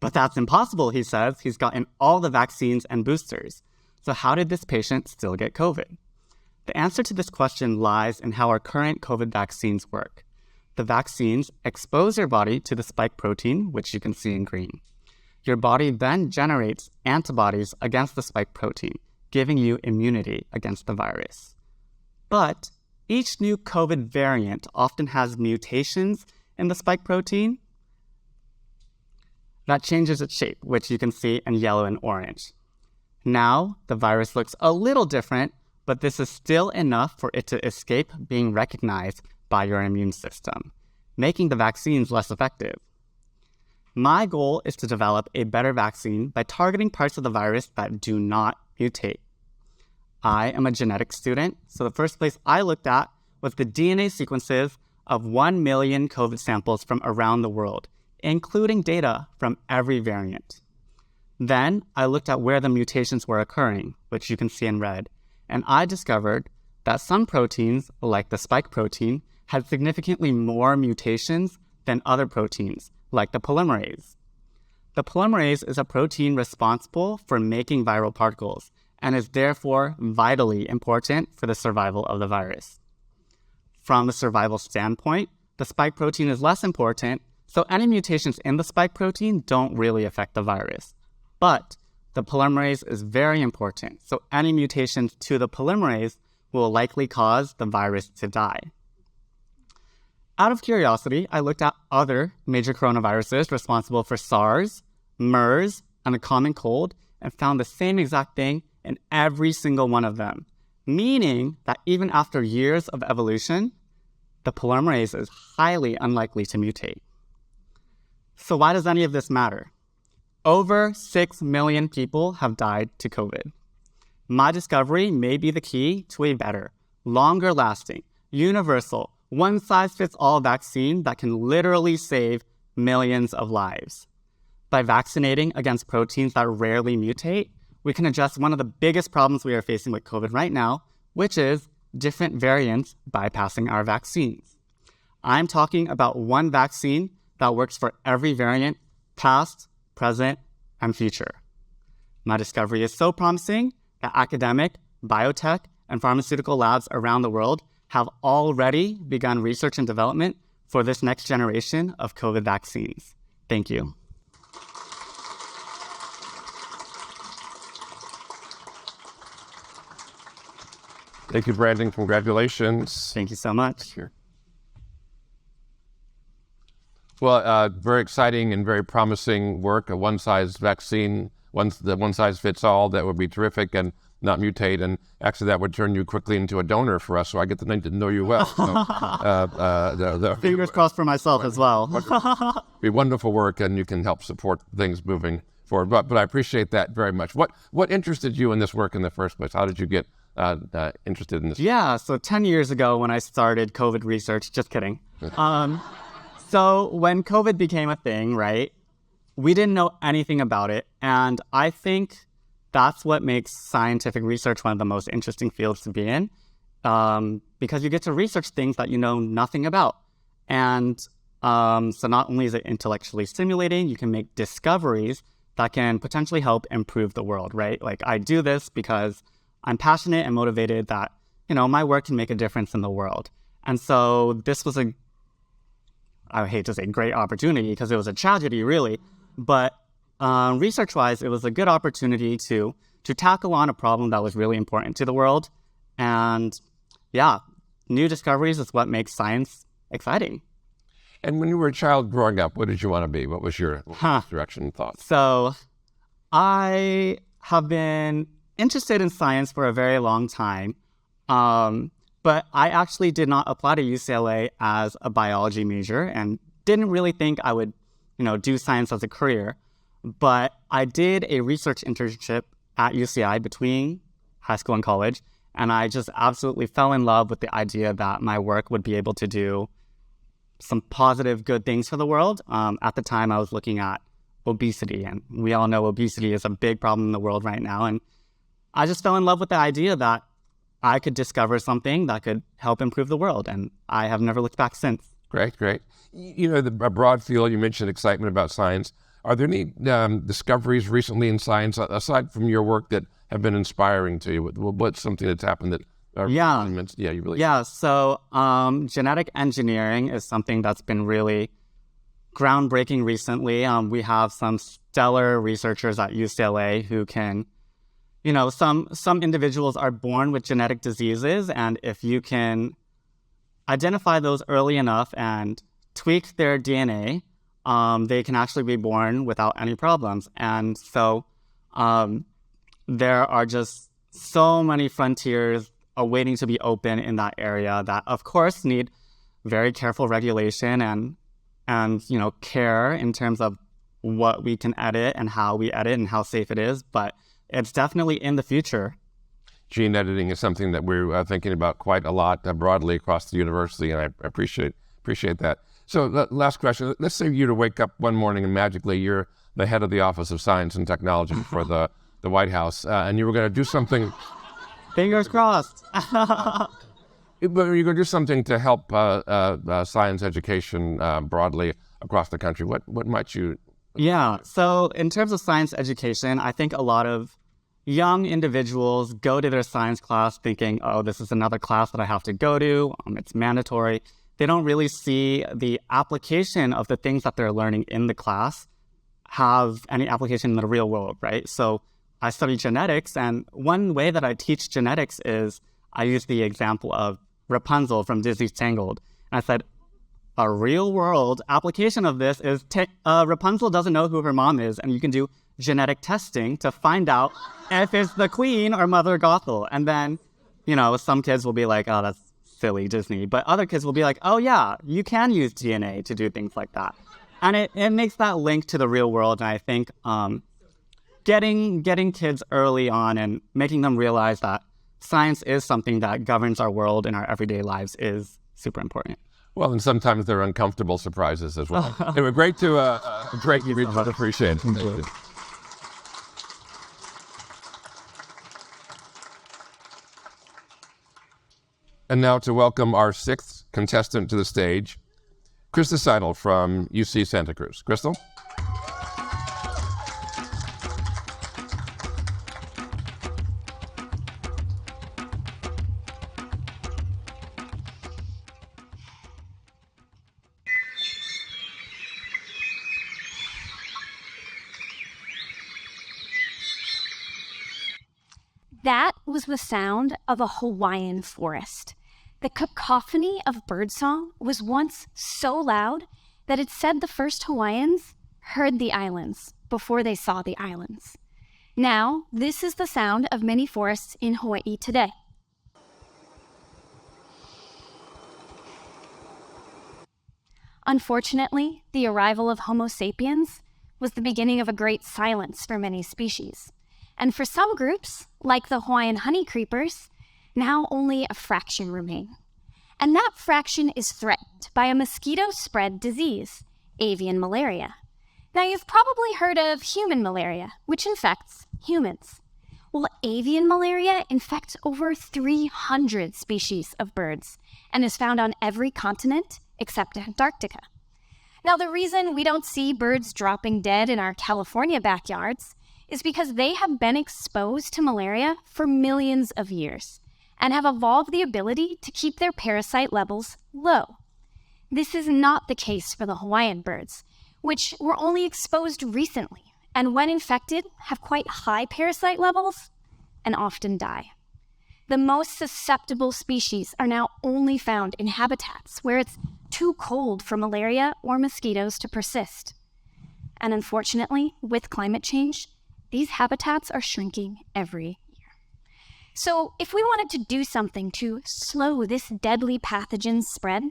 But that's impossible, he says. He's gotten all the vaccines and boosters. So how did this patient still get COVID? The answer to this question lies in how our current COVID vaccines work. The vaccines expose your body to the spike protein, which you can see in green. Your body then generates antibodies against the spike protein, giving you immunity against the virus. But each new COVID variant often has mutations in the spike protein that changes its shape, which you can see in yellow and orange. Now, the virus looks a little different, but this is still enough for it to escape being recognized by your immune system, making the vaccines less effective. My goal is to develop a better vaccine by targeting parts of the virus that do not mutate. I am a genetics student, so the first place I looked at was the DNA sequences of 1 million COVID samples from around the world, including data from every variant. Then I looked at where the mutations were occurring, which you can see in red, and I discovered that some proteins, like the spike protein, had significantly more mutations than other proteins, like the polymerase. The polymerase is a protein responsible for making viral particles and is therefore vitally important for the survival of the virus. From the survival standpoint, the spike protein is less important, so any mutations in the spike protein don't really affect the virus. But the polymerase is very important. So any mutations to the polymerase will likely cause the virus to die. Out of curiosity, I looked at other major coronaviruses responsible for SARS, MERS, and the common cold, and found the same exact thing in every single one of them, meaning that even after years of evolution, the polymerase is highly unlikely to mutate. So why does any of this matter? Over 6 million people have died to COVID. My discovery may be the key to a better, longer-lasting, universal, one-size-fits-all vaccine that can literally save millions of lives. By vaccinating against proteins that rarely mutate, we can address one of the biggest problems we are facing with COVID right now, which is different variants bypassing our vaccines. I'm talking about one vaccine that works for every variant, past, present, and future. My discovery is so promising that academic, biotech, and pharmaceutical labs around the world have already begun research and development for this next generation of COVID vaccines. Thank you. Thank you, Brandon. Congratulations. Thank you so much. Sure. Well, very exciting and very promising work. A one-size vaccine, the one-size-fits-all, that would be terrific and not mutate. And actually, that would turn you quickly into a donor for us, so I get to know you well. So, Fingers crossed for myself as well. Be wonderful work, and you can help support things moving forward. But I appreciate that very much. What interested you in this work in the first place? How did you get interested in this? Yeah, so 10 years ago when I started COVID research, just kidding. So when COVID became a thing, right, we didn't know anything about it. And I think that's what makes scientific research one of the most interesting fields to be in, because you get to research things that you know nothing about. And so not only is it intellectually stimulating, you can make discoveries that can potentially help improve the world, right? Like, I do this because I'm passionate and motivated that, my work can make a difference in the world. And so this was I hate to say great opportunity because it was a tragedy, really. But research-wise, it was a good opportunity to tackle on a problem that was really important to the world. And yeah, new discoveries is what makes science exciting. And when you were a child growing up, what did you want to be? What was your direction and thoughts? So I have been interested in science for a very long time. But I actually did not apply to UCLA as a biology major and didn't really think I would, do science as a career. But I did a research internship at UCI between high school and college, and I just absolutely fell in love with the idea that my work would be able to do some positive, good things for the world. At the time, I was looking at obesity, and we all know obesity is a big problem in the world right now. And I just fell in love with the idea that I could discover something that could help improve the world, and I have never looked back since. Great. The broad field, you mentioned excitement about science. Are there any discoveries recently in science, aside from your work, that have been inspiring to you? What's something that's happened that... So genetic engineering is something that's been really groundbreaking recently. We have some stellar researchers at UCLA who can... some individuals are born with genetic diseases, and if you can identify those early enough and tweak their DNA, they can actually be born without any problems. And so there are just so many frontiers awaiting to be open in that area that, of course, need very careful regulation and care in terms of what we can edit and how we edit and how safe it is. But it's definitely in the future. Gene editing is something that we're thinking about quite a lot broadly across the university, and I appreciate that. So last question. Let's say you to wake up one morning and magically you're the head of the Office of Science and Technology for the White House, and you were going to do something... Fingers crossed. But you're going to do something to help science education broadly across the country. What might you... Yeah, so in terms of science education, I think a lot of young individuals go to their science class thinking, oh, this is another class that I have to go to. It's mandatory. They don't really see the application of the things that they're learning in the class have any application in the real world, right? So I study genetics, and one way that I teach genetics is I use the example of Rapunzel from Disney's Tangled. And I said, a real world application of this is Rapunzel doesn't know who her mom is, and you can do genetic testing to find out if it's the queen or Mother Gothel. And then, some kids will be like, oh, that's silly, Disney. But other kids will be like, oh yeah, you can use DNA to do things like that. And it makes that link to the real world. And I think getting kids early on and making them realize that science is something that governs our world in our everyday lives is super important. Well, and sometimes they're uncomfortable surprises as well. Anyway, great to appreciate it. Thank you. And now to welcome our sixth contestant to the stage, Christa Seidl from UC Santa Cruz. Crystal? That was the sound of a Hawaiian forest. The cacophony of birdsong was once so loud that it said the first Hawaiians heard the islands before they saw the islands. Now, this is the sound of many forests in Hawaii today. Unfortunately, the arrival of Homo sapiens was the beginning of a great silence for many species. And for some groups, like the Hawaiian honeycreepers, now only a fraction remain. And that fraction is threatened by a mosquito-spread disease, avian malaria. Now, you've probably heard of human malaria, which infects humans. Well, avian malaria infects over 300 species of birds and is found on every continent except Antarctica. Now, the reason we don't see birds dropping dead in our California backyards is because they have been exposed to malaria for millions of years and have evolved the ability to keep their parasite levels low. This is not the case for the Hawaiian birds, which were only exposed recently, and when infected, have quite high parasite levels and often die. The most susceptible species are now only found in habitats where it's too cold for malaria or mosquitoes to persist. And unfortunately, with climate change, these habitats are shrinking every year. So if we wanted to do something to slow this deadly pathogen's spread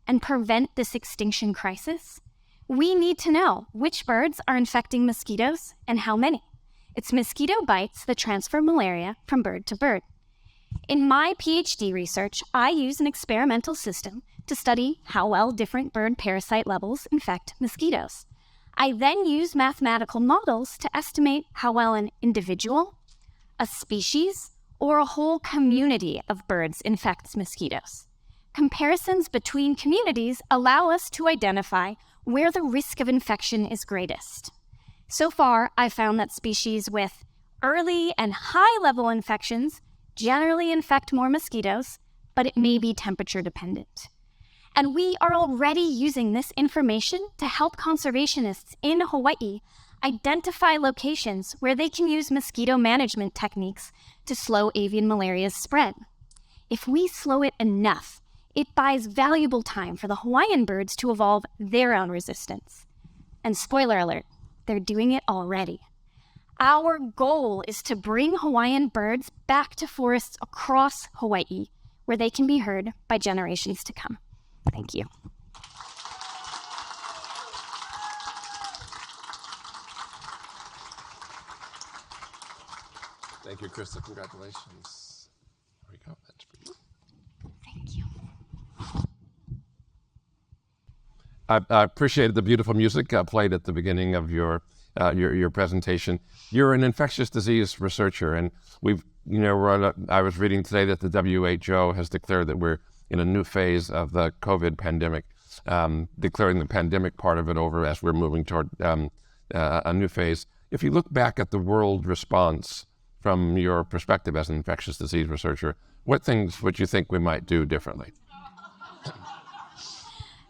and prevent this extinction crisis, we need to know which birds are infecting mosquitoes and how many. It's mosquito bites that transfer malaria from bird to bird. In my Ph.D. research, I use an experimental system to study how well different bird parasite levels infect mosquitoes. I then use mathematical models to estimate how well an individual, a species, or a whole community of birds infects mosquitoes. Comparisons between communities allow us to identify where the risk of infection is greatest. So far, I've found that species with early and high-level infections generally infect more mosquitoes, but it may be temperature dependent. And we are already using this information to help conservationists in Hawaii identify locations where they can use mosquito management techniques to slow avian malaria's spread. If we slow it enough, it buys valuable time for the Hawaiian birds to evolve their own resistance. And spoiler alert, they're doing it already. Our goal is to bring Hawaiian birds back to forests across Hawaii, where they can be heard by generations to come. Thank you. Thank you, Christa. Congratulations. There we go. That's for you. Thank you. I appreciated the beautiful music played at the beginning of your presentation. You're an infectious disease researcher, and I was reading today that the WHO has declared that we're in a new phase of the COVID pandemic, declaring the pandemic part of it over as we're moving toward a new phase. If you look back at the world response from your perspective as an infectious disease researcher, what things would you think we might do differently?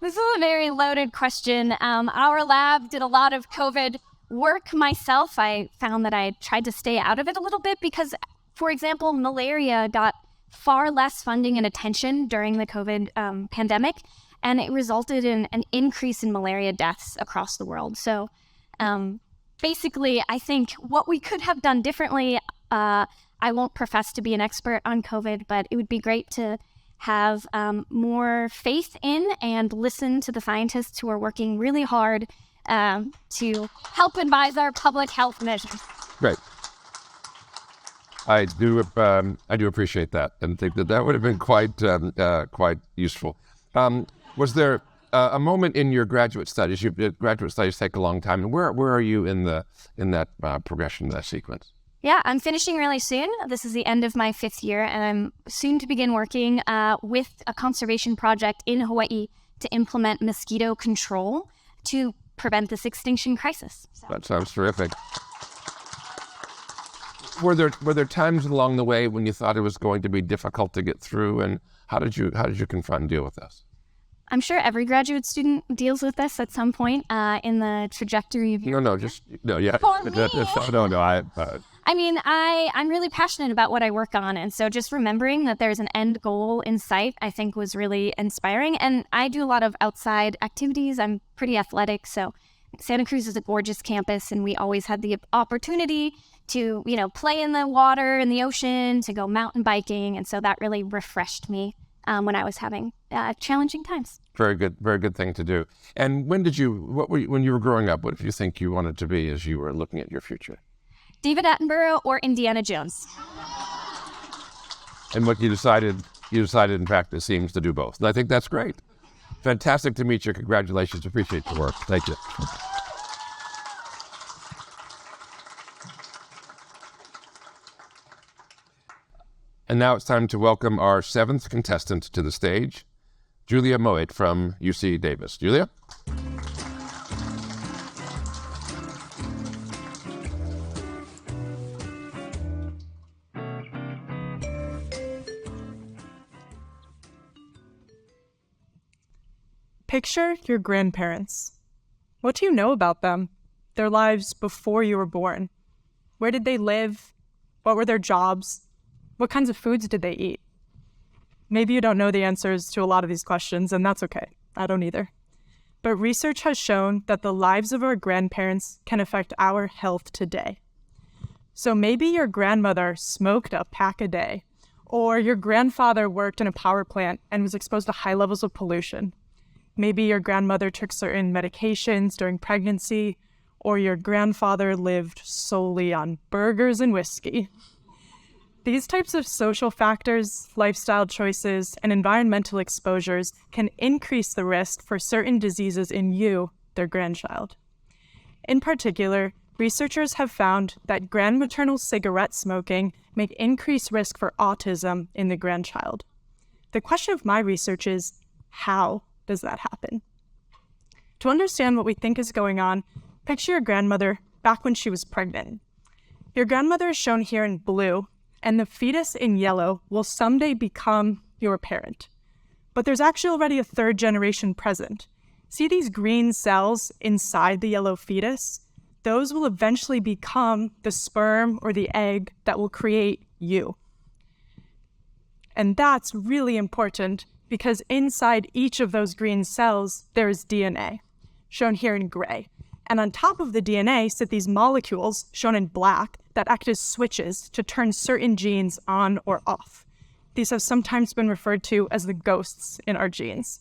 This is a very loaded question. Our lab did a lot of COVID work myself, I found that I tried to stay out of it a little bit because, for example, malaria got far less funding and attention during the COVID pandemic, and it resulted in an increase in malaria deaths across the world. So basically, I think what we could have done differently, I won't profess to be an expert on COVID, but it would be great to have more faith in and listen to the scientists who are working really hard to help advise our public health measures. Great. I do appreciate that, and think that would have been quite useful. Was there a moment in your graduate studies? Graduate studies take a long time, and where are you in that progression, that sequence? Yeah, I'm finishing really soon. This is the end of my 5th year, and I'm soon to begin working with a conservation project in Hawaii to implement mosquito control to prevent this extinction crisis. So. That sounds terrific. Were there times along the way when you thought it was going to be difficult to get through, and how did you confront and deal with this? I'm sure every graduate student deals with this at some point in the trajectory of your I mean, I'm really passionate about what I work on, and so just remembering that there's an end goal in sight, I think was really inspiring. And I do a lot of outside activities. I'm pretty athletic, so Santa Cruz is a gorgeous campus, and we always had the opportunity to, play in the water, in the ocean, to go mountain biking, and so that really refreshed me when I was having challenging times. Very good thing to do. And when you were growing up, what did you think you wanted to be as you were looking at your future? David Attenborough or Indiana Jones. And what you decided, in fact, it seems to do both. And I think that's great. Fantastic to meet you. Congratulations. Appreciate the work. Thank you. And now it's time to welcome our 7th contestant to the stage, Julia Mouat from UC Davis. Julia? Picture your grandparents. What do you know about them? Their lives before you were born? Where did they live? What were their jobs? What kinds of foods did they eat? Maybe you don't know the answers to a lot of these questions, and that's okay. I don't either. But research has shown that the lives of our grandparents can affect our health today. So maybe your grandmother smoked a pack a day, or your grandfather worked in a power plant and was exposed to high levels of pollution. Maybe your grandmother took certain medications during pregnancy, or your grandfather lived solely on burgers and whiskey. These types of social factors, lifestyle choices, and environmental exposures can increase the risk for certain diseases in you, their grandchild. In particular, researchers have found that grandmaternal cigarette smoking may increase risk for autism in the grandchild. The question of my research is, how does that happen? To understand what we think is going on, picture your grandmother back when she was pregnant. Your grandmother is shown here in blue, and the fetus in yellow will someday become your parent. But there's actually already a 3rd generation present. See these green cells inside the yellow fetus? Those will eventually become the sperm or the egg that will create you. And that's really important because inside each of those green cells, there is DNA, shown here in gray. And on top of the DNA sit these molecules, shown in black, that act as switches to turn certain genes on or off. These have sometimes been referred to as the ghosts in our genes.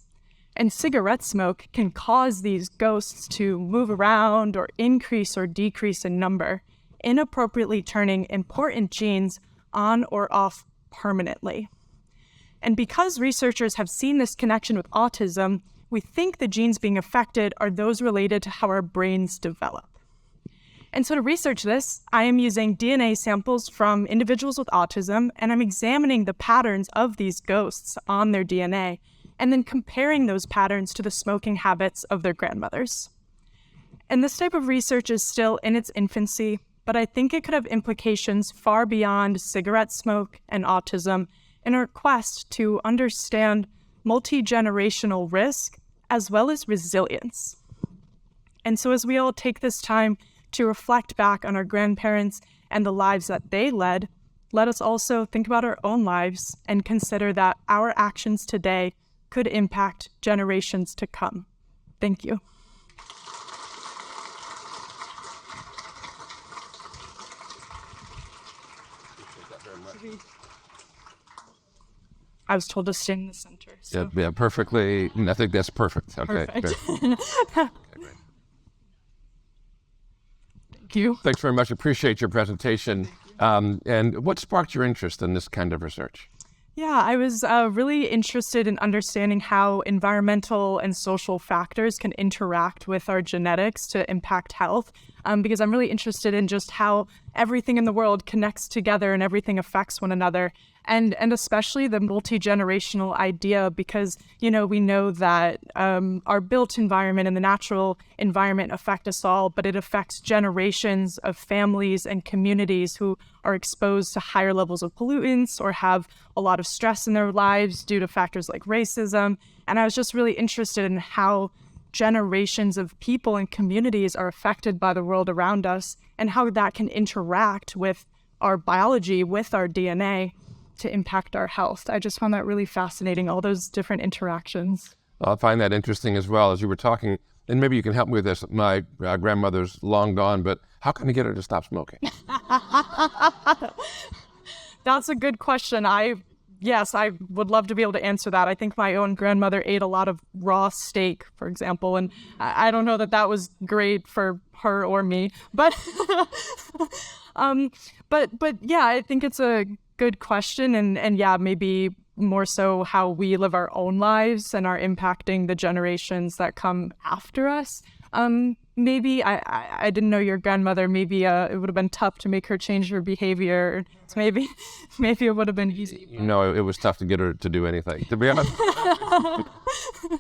And cigarette smoke can cause these ghosts to move around or increase or decrease in number, inappropriately turning important genes on or off permanently. And because researchers have seen this connection with autism, we think the genes being affected are those related to how our brains develop. And so to research this, I am using DNA samples from individuals with autism, and I'm examining the patterns of these ghosts on their DNA, and then comparing those patterns to the smoking habits of their grandmothers. And this type of research is still in its infancy, but I think it could have implications far beyond cigarette smoke and autism in our quest to understand multi-generational risk as well as resilience. And so as we all take this time to reflect back on our grandparents and the lives that they led, let us also think about our own lives and consider that our actions today could impact generations to come. Thank you. I was told to stay in the center. So. Yeah, perfectly. I think that's perfect. Okay. Perfect. Good. Okay, great. Thank you. Thanks very much. Appreciate your presentation. And what sparked your interest in this kind of research? Yeah, I was really interested in understanding how environmental and social factors can interact with our genetics to impact health, because I'm really interested in just how everything in the world connects together and everything affects one another. And especially the multi-generational idea, because, we know that our built environment and the natural environment affect us all, but it affects generations of families and communities who are exposed to higher levels of pollutants or have a lot of stress in their lives due to factors like racism. And I was just really interested in how generations of people and communities are affected by the world around us and how that can interact with our biology, with our DNA, to impact our health. I just found that really fascinating, all those different interactions. I find that interesting as well. As you were talking, and maybe you can help me with this, my grandmother's long gone, but how can I get her to stop smoking? That's a good question. Yes, I would love to be able to answer that. I think my own grandmother ate a lot of raw steak, for example, and I don't know that was great for her or me. But, but yeah, I think it's a good question, and yeah, maybe more so how we live our own lives and are impacting the generations that come after us. Maybe I didn't know your grandmother. Maybe it would have been tough to make her change her behavior. So maybe it would have been easy. It was tough to get her to do anything, to be honest.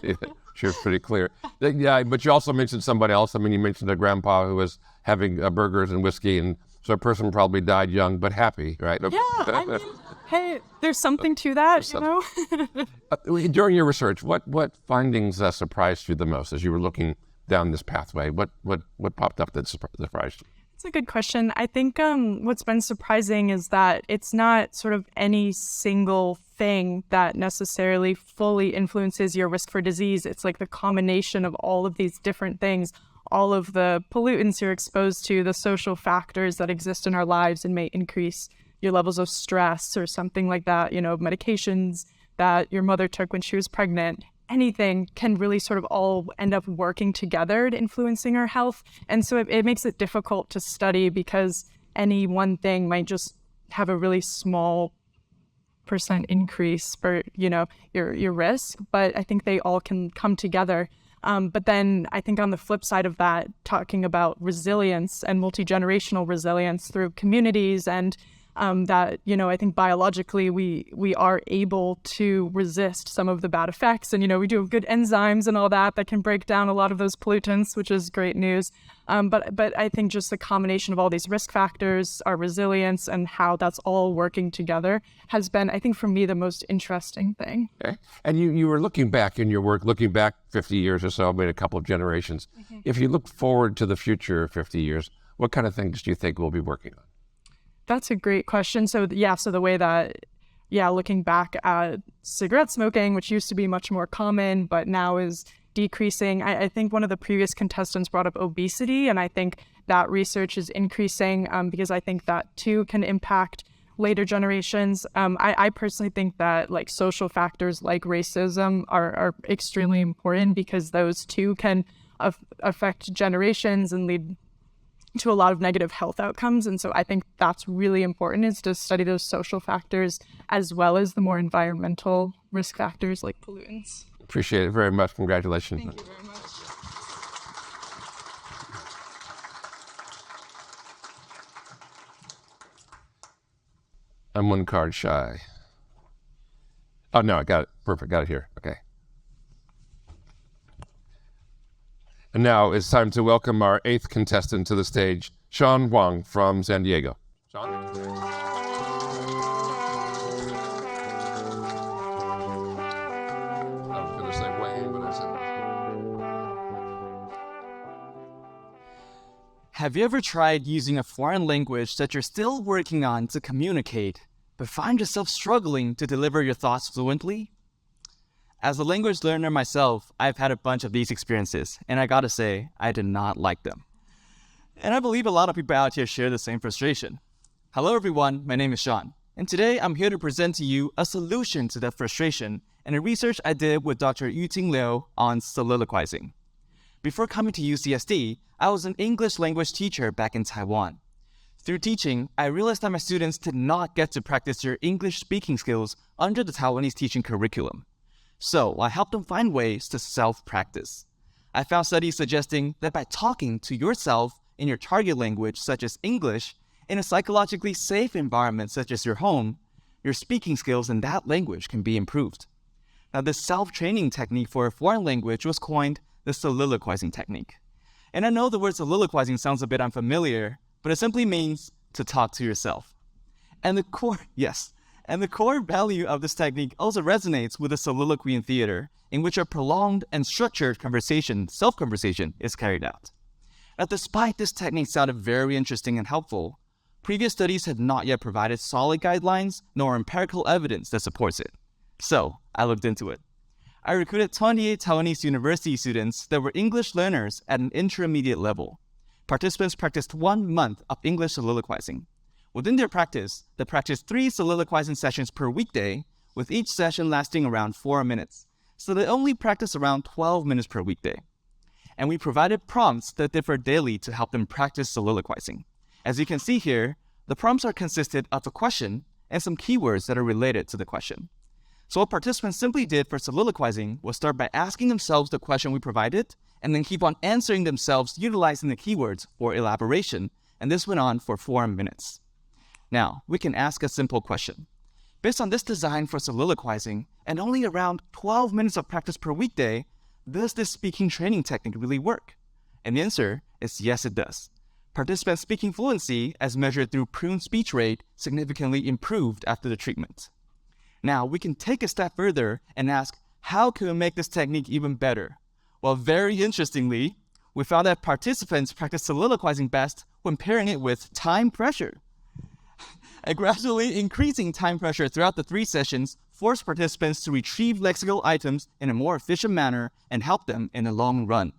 Yeah, she was pretty clear. Yeah, but you also mentioned somebody else. I mean, you mentioned a grandpa who was having burgers and whiskey, and so a person probably died young but happy, right? Yeah, I mean, hey, there's something to that, During your research, what findings surprised you the most as you were looking down this pathway? What popped up that surprised you? It's a good question. I think what's been surprising is that it's not sort of any single thing that necessarily fully influences your risk for disease. It's like the combination of all of these different things, all of the pollutants you're exposed to, the social factors that exist in our lives and may increase your levels of stress or something like that, medications that your mother took when she was pregnant. Anything can really sort of all end up working together to influencing our health. And so it makes it difficult to study because any one thing might just have a really small % increase for, your risk. But I think they all can come together. But then I think on the flip side of that, talking about resilience and multi-generational resilience through communities and that, I think biologically we are able to resist some of the bad effects. And, we do have good enzymes and all that can break down a lot of those pollutants, which is great news. But I think just the combination of all these risk factors, our resilience, and how that's all working together has been, I think, for me, the most interesting thing. Okay. And you were looking back in your work, looking back 50 years or so, maybe a couple of generations. Mm-hmm. If you look forward to the future 50 years, what kind of things do you think we'll be working on? That's a great question. So the way that, looking back at cigarette smoking, which used to be much more common, but now is decreasing. I think one of the previous contestants brought up obesity, and I think that research is increasing because I think that too can impact later generations. I personally think that like social factors like racism are extremely important because those too can affect generations and lead to a lot of negative health outcomes. And so I think that's really important, is to study those social factors as well as the more environmental risk factors like pollutants. Appreciate it very much. Congratulations. Thank you very much. I'm one card shy. Oh, no, I got it. Perfect. Got it here. Okay. And now it's time to welcome our 8th contestant to the stage, Huang from San Diego. Sean? I was going to say Wayne, but I said... Have you ever tried using a foreign language that you're still working on to communicate, but find yourself struggling to deliver your thoughts fluently? As a language learner myself, I've had a bunch of these experiences, and I gotta say, I did not like them. And I believe a lot of people out here share the same frustration. Hello everyone, my name is Sean, and today I'm here to present to you a solution to that frustration and a research I did with Dr. Yuting Liu on soliloquizing. Before coming to UCSD, I was an English language teacher back in Taiwan. Through teaching, I realized that my students did not get to practice their English speaking skills under the Taiwanese teaching curriculum. So I helped them find ways to self-practice. I found studies suggesting that by talking to yourself in your target language, such as English, in a psychologically safe environment such as your home, your speaking skills in that language can be improved. Now, this self-training technique for a foreign language was coined the soliloquizing technique. And I know the word soliloquizing sounds a bit unfamiliar, but it simply means to talk to yourself. And the core value of this technique also resonates with the soliloquy in theater, in which a prolonged and structured conversation, self-conversation, is carried out. Now, despite this technique sounded very interesting and helpful, previous studies had not yet provided solid guidelines nor empirical evidence that supports it. So, I looked into it. I recruited 28 Taiwanese university students that were English learners at an intermediate level. Participants practiced 1 month of English soliloquizing. Within their practice, they practiced 3 soliloquizing sessions per weekday, with each session lasting around 4 minutes. So they only practiced around 12 minutes per weekday. And we provided prompts that differed daily to help them practice soliloquizing. As you can see here, the prompts are consisted of a question and some keywords that are related to the question. So what participants simply did for soliloquizing was start by asking themselves the question we provided, and then keep on answering themselves utilizing the keywords for elaboration, and this went on for 4 minutes. Now, we can ask a simple question. Based on this design for soliloquizing, and only around 12 minutes of practice per weekday, does this speaking training technique really work? And the answer is yes, it does. Participants' speaking fluency, as measured through pruned speech rate, significantly improved after the treatment. Now, we can take a step further and ask, how can we make this technique even better? Well, very interestingly, we found that participants practice soliloquizing best when pairing it with time pressure. A gradually increasing time pressure throughout the 3 sessions forced participants to retrieve lexical items in a more efficient manner and help them in the long run.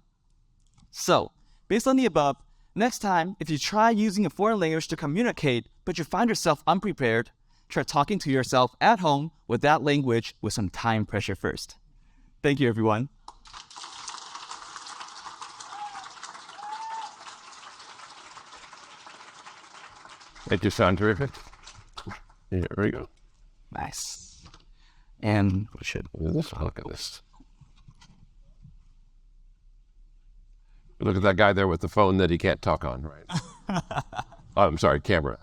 So, based on the above, next time, if you try using a foreign language to communicate, but you find yourself unprepared, try talking to yourself at home with that language with some time pressure first. Thank you, everyone. Thank you, Sean. Terrific. Here we go. Nice. And we should look at this. Look at that guy there with the phone that he can't talk on, right? Oh, I'm sorry, camera.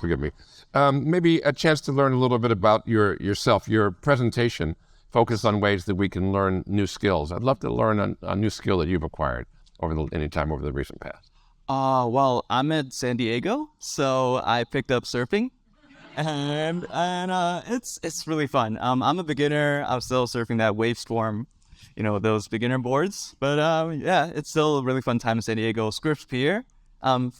Forgive me. Maybe a chance to learn a little bit about yourself. Your presentation focused on ways that we can learn new skills. I'd love to learn a new skill that you've acquired any time over the recent past. Well, I'm in San Diego, so I picked up surfing, and it's really fun. I'm a beginner. I'm still surfing that Wavestorm, those beginner boards. But yeah, it's still a really fun time in San Diego. Scripps Pier from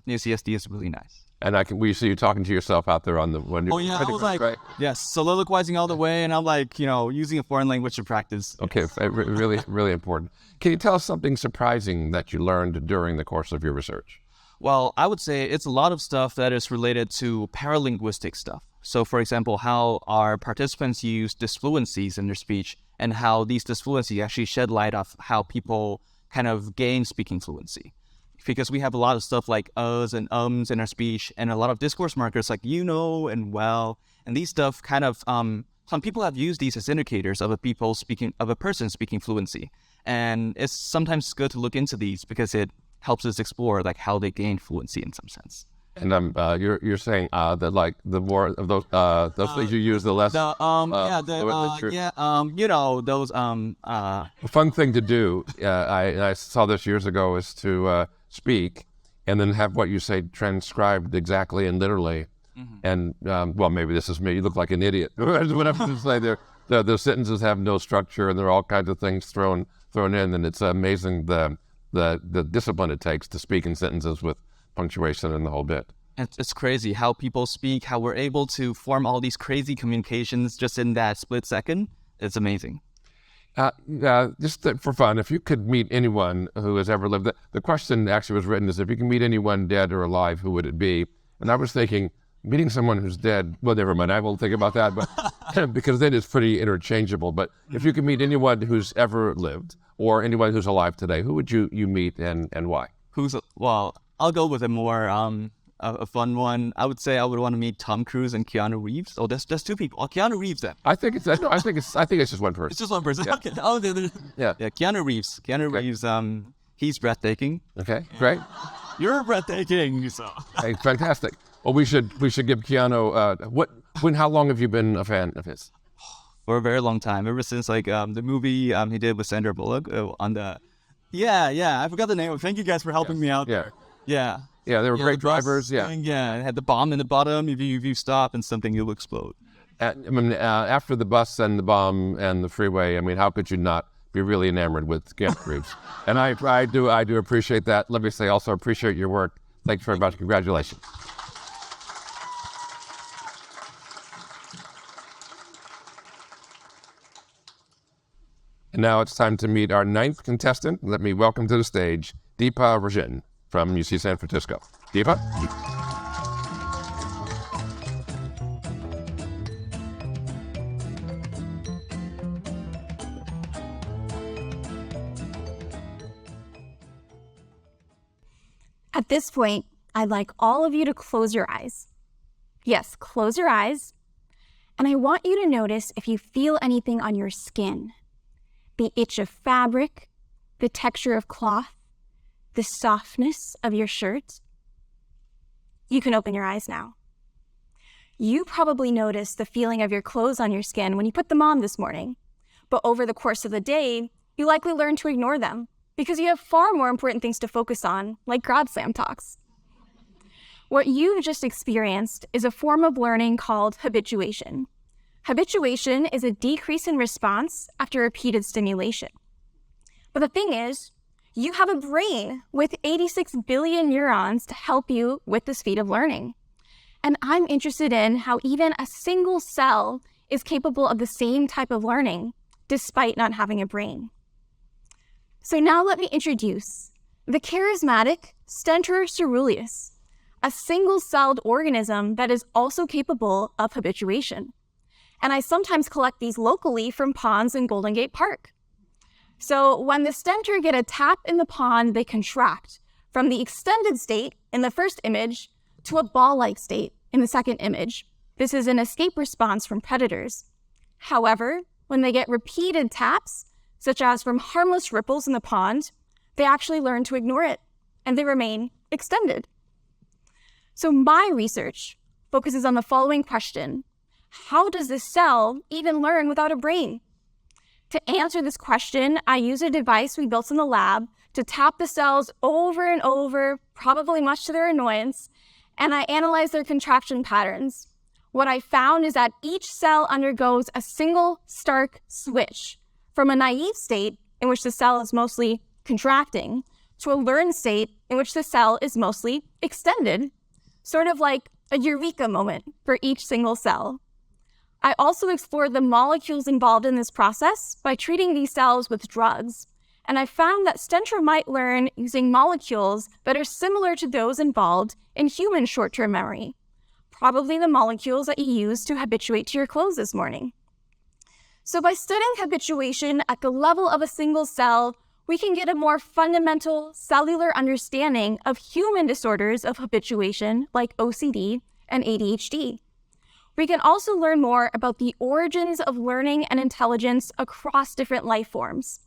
UCSD is really nice. And we see you talking to yourself out there on the when you're. Oh yeah, I was like, right? Yes, soliloquizing all the way, and I'm like, using a foreign language to practice. Okay, really, really important. Can you tell us something surprising that you learned during the course of your research? Well, I would say it's a lot of stuff that is related to paralinguistic stuff. So, for example, how our participants use disfluencies in their speech, and how these disfluencies actually shed light on how people kind of gain speaking fluency. Because we have a lot of stuff like uhs and ums in our speech, and a lot of discourse markers like and well, and these stuff kind of some people have used these as indicators of a person speaking fluency, and it's sometimes good to look into these because it helps us explore like how they gain fluency in some sense. And you're saying that like the more of those things you use, the less. Those. A fun thing to do. I saw this years ago is to speak and then have what you say transcribed exactly and literally. Mm-hmm. And well, maybe this is me. You look like an idiot. Whatever to say, the sentences have no structure and there are all kinds of things thrown in, and it's amazing the the discipline it takes to speak in sentences with punctuation and the whole bit. It's crazy how people speak, how we're able to form all these crazy communications just in that split second. It's amazing. Just for fun, if you could meet anyone who has ever lived, the question actually was written as if you can meet anyone dead or alive, who would it be? And I was thinking, meeting someone who's dead, well, never mind, I won't think about that, but because then it's pretty interchangeable. But if you could meet anyone who's ever lived or anyone who's alive today, who would you meet and why? Well, I'll go with a more a fun one. I would say I would want to meet Tom Cruise and Keanu Reeves. Oh, that's two people. Oh, Keanu Reeves then. I think it's just one person. It's just one person. Yeah. Okay. Oh, yeah. Keanu Reeves. Reeves. He's breathtaking. Okay, great. You're breathtaking. So. Hey, fantastic. Well, we should give Keanu. How long have you been a fan of his? For a very long time. Ever since the movie he did with Sandra Bullock on the. Yeah. I forgot the name. Thank you guys for helping me out. Yeah. Yeah. Yeah, they were great drivers. Yeah. Yeah, it had the bomb in the bottom. If you stop and something, you'll explode. After the bus and the bomb and the freeway, how could you not be really enamored with Keanu Reeves? And I do appreciate that. Let me say, also appreciate your work. Thanks very much. Congratulations. And now it's time to meet our 9th contestant. Let me welcome to the stage Deepa Rajan from UC San Francisco. Deepa? At this point, I'd like all of you to close your eyes. Yes, close your eyes. And I want you to notice if you feel anything on your skin. The itch of fabric, the texture of cloth, the softness of your shirt. You can open your eyes now. You probably noticed the feeling of your clothes on your skin when you put them on this morning. But over the course of the day, you likely learn to ignore them because you have far more important things to focus on, like Grad Slam talks. What you've just experienced is a form of learning called habituation. Habituation is a decrease in response after repeated stimulation. But the thing is, you have a brain with 86 billion neurons to help you with this feat of learning. And I'm interested in how even a single cell is capable of the same type of learning, despite not having a brain. So now let me introduce the charismatic Stentor ceruleus, a single-celled organism that is also capable of habituation. And I sometimes collect these locally from ponds in Golden Gate Park. So when the stentor get a tap in the pond, they contract from the extended state in the first image to a ball-like state in the second image. This is an escape response from predators. However, when they get repeated taps, such as from harmless ripples in the pond, they actually learn to ignore it, and they remain extended. So my research focuses on the following question: how does this cell even learn without a brain? To answer this question, I use a device we built in the lab to tap the cells over and over, probably much to their annoyance, and I analyze their contraction patterns. What I found is that each cell undergoes a single stark switch from a naive state in which the cell is mostly contracting to a learned state in which the cell is mostly extended, sort of like a eureka moment for each single cell. I also explored the molecules involved in this process by treating these cells with drugs, and I found that stentor might learn using molecules that are similar to those involved in human short-term memory, probably the molecules that you use to habituate to your clothes this morning. So by studying habituation at the level of a single cell, we can get a more fundamental cellular understanding of human disorders of habituation like OCD and ADHD. We can also learn more about the origins of learning and intelligence across different life forms.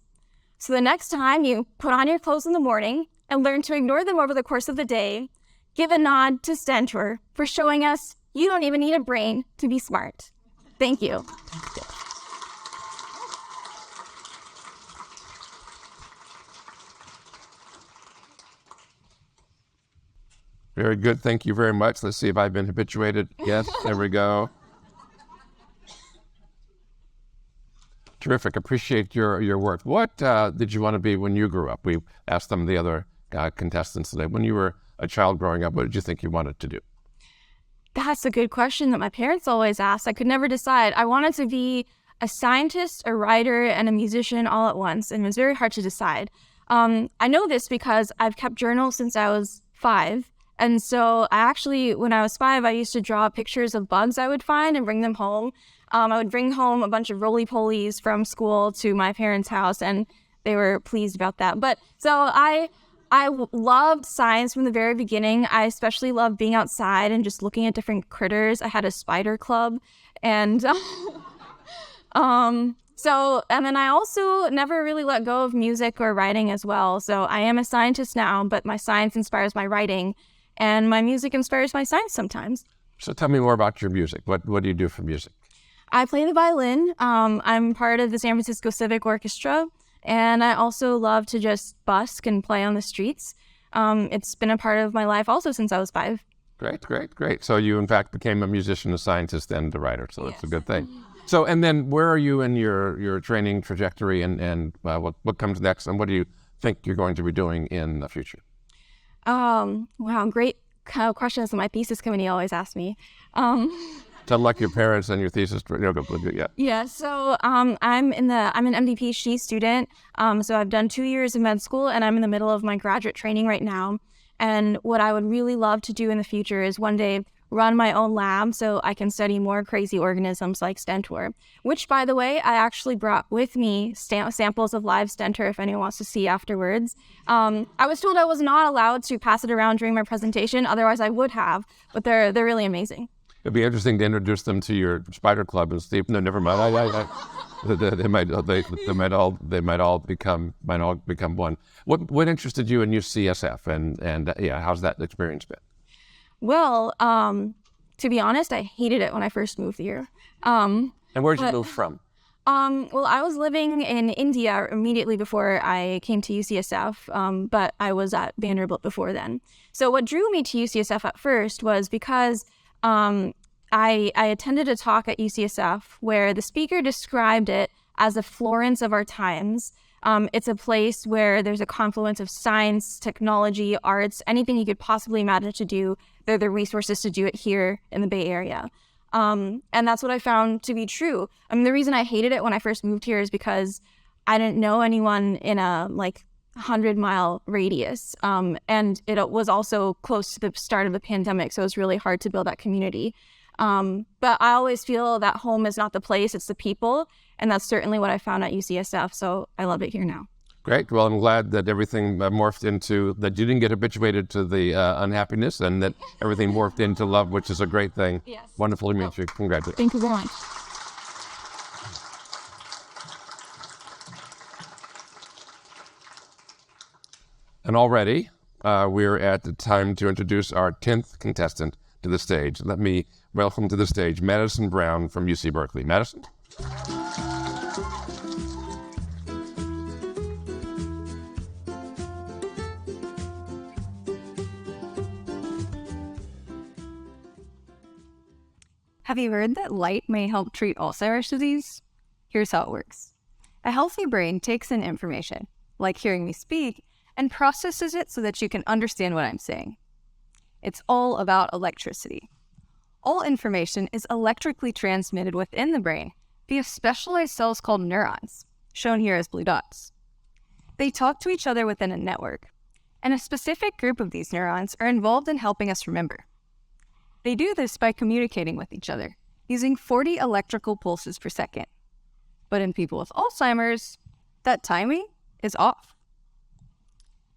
So the next time you put on your clothes in the morning and learn to ignore them over the course of the day, give a nod to Stentor for showing us you don't even need a brain to be smart. Thank you. Very good. Thank you very much. Let's see if I've been habituated. Yes, there we go. Terrific. Appreciate your work. What did you want to be when you grew up? We asked some of the other contestants today. When you were a child growing up, what did you think you wanted to do? That's a good question that my parents always asked. I could never decide. I wanted to be a scientist, a writer, and a musician all at once, and it was very hard to decide. I know this because I've kept journals since I was 5. And so I actually, when I was 5, I used to draw pictures of bugs I would find and bring them home. I would bring home a bunch of roly-polies from school to my parents' house, and they were pleased about that. But so I loved science from the very beginning. I especially loved being outside and just looking at different critters. I had a spider club, and and then I also never really let go of music or writing as well. So I am a scientist now, but my science inspires my writing, and my music inspires my science sometimes. So tell me more about your music. What do you do for music? I play the violin. I'm part of the San Francisco Civic Orchestra, and I also love to just busk and play on the streets. It's been a part of my life also since I was 5. Great. So you, in fact, became a musician, a scientist, and a writer, so that's a good thing. So, and then where are you in your training trajectory, and what comes next, and what do you think you're going to be doing in the future? Wow, great questions that my thesis committee always asks me. Sound like your parents and your thesis. Yeah. Yeah. So I'm an MD Ph.D. student. So I've done 2 years of med school, and I'm in the middle of my graduate training right now. And what I would really love to do in the future is one day run my own lab so I can study more crazy organisms like stentor, which, by the way, I actually brought with me samples of live stentor if anyone wants to see afterwards. I was told I was not allowed to pass it around during my presentation, otherwise I would have, but they're really amazing. It'd be interesting to introduce them to your spider club and see. No, never mind. They might all become one. What interested you in UCSF, and how's that experience been? Well, to be honest, I hated it when I first moved here. And where'd you move from? Well, I was living in India immediately before I came to UCSF, but I was at Vanderbilt before then. So what drew me to UCSF at first was because I attended a talk at UCSF where the speaker described it as the Florence of our times. It's a place where there's a confluence of science, technology, arts, anything you could possibly imagine to do. There are the resources to do it here in the Bay Area. And that's what I found to be true. I mean, the reason I hated it when I first moved here is because I didn't know anyone in a 100-mile radius. And it was also close to the start of the pandemic, so it was really hard to build that community. But I always feel that home is not the place, it's the people. And that's certainly what I found at UCSF, so I love it here now. Great. Well, I'm glad that everything morphed into, that you didn't get habituated to the unhappiness, and that everything morphed into love, which is a great thing. Yes. Wonderful to meet you. Congratulations. Thank you very much. And already, we're at the time to introduce our 10th contestant to the stage. Let me welcome to the stage Madison Browne from UC Berkeley. Madison? Have you heard that light may help treat Alzheimer's disease? Here's how it works. A healthy brain takes in information, like hearing me speak, and processes it so that you can understand what I'm saying. It's all about electricity. All information is electrically transmitted within the brain via specialized cells called neurons, shown here as blue dots. They talk to each other within a network, and a specific group of these neurons are involved in helping us remember. They do this by communicating with each other, using 40 electrical pulses per second. But in people with Alzheimer's, that timing is off.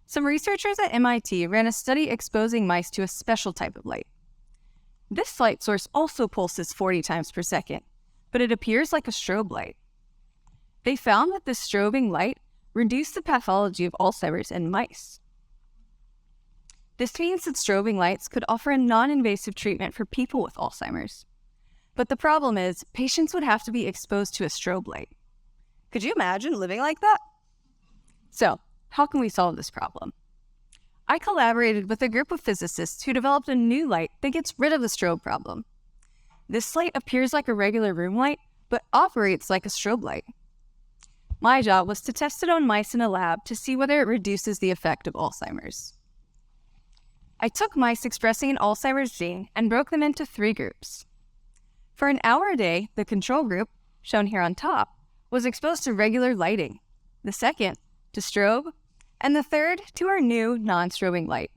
Some researchers at MIT ran a study exposing mice to a special type of light. This light source also pulses 40 times per second, but it appears like a strobe light. They found that this strobing light reduced the pathology of Alzheimer's in mice. This means that strobing lights could offer a non-invasive treatment for people with Alzheimer's. But the problem is, patients would have to be exposed to a strobe light. Could you imagine living like that? So, how can we solve this problem? I collaborated with a group of physicists who developed a new light that gets rid of the strobe problem. This light appears like a regular room light, but operates like a strobe light. My job was to test it on mice in a lab to see whether it reduces the effect of Alzheimer's. I took mice expressing an Alzheimer's gene and broke them into 3 groups. For an hour a day, the control group, shown here on top, was exposed to regular lighting, the second to strobe, and the third to our new non-strobing light.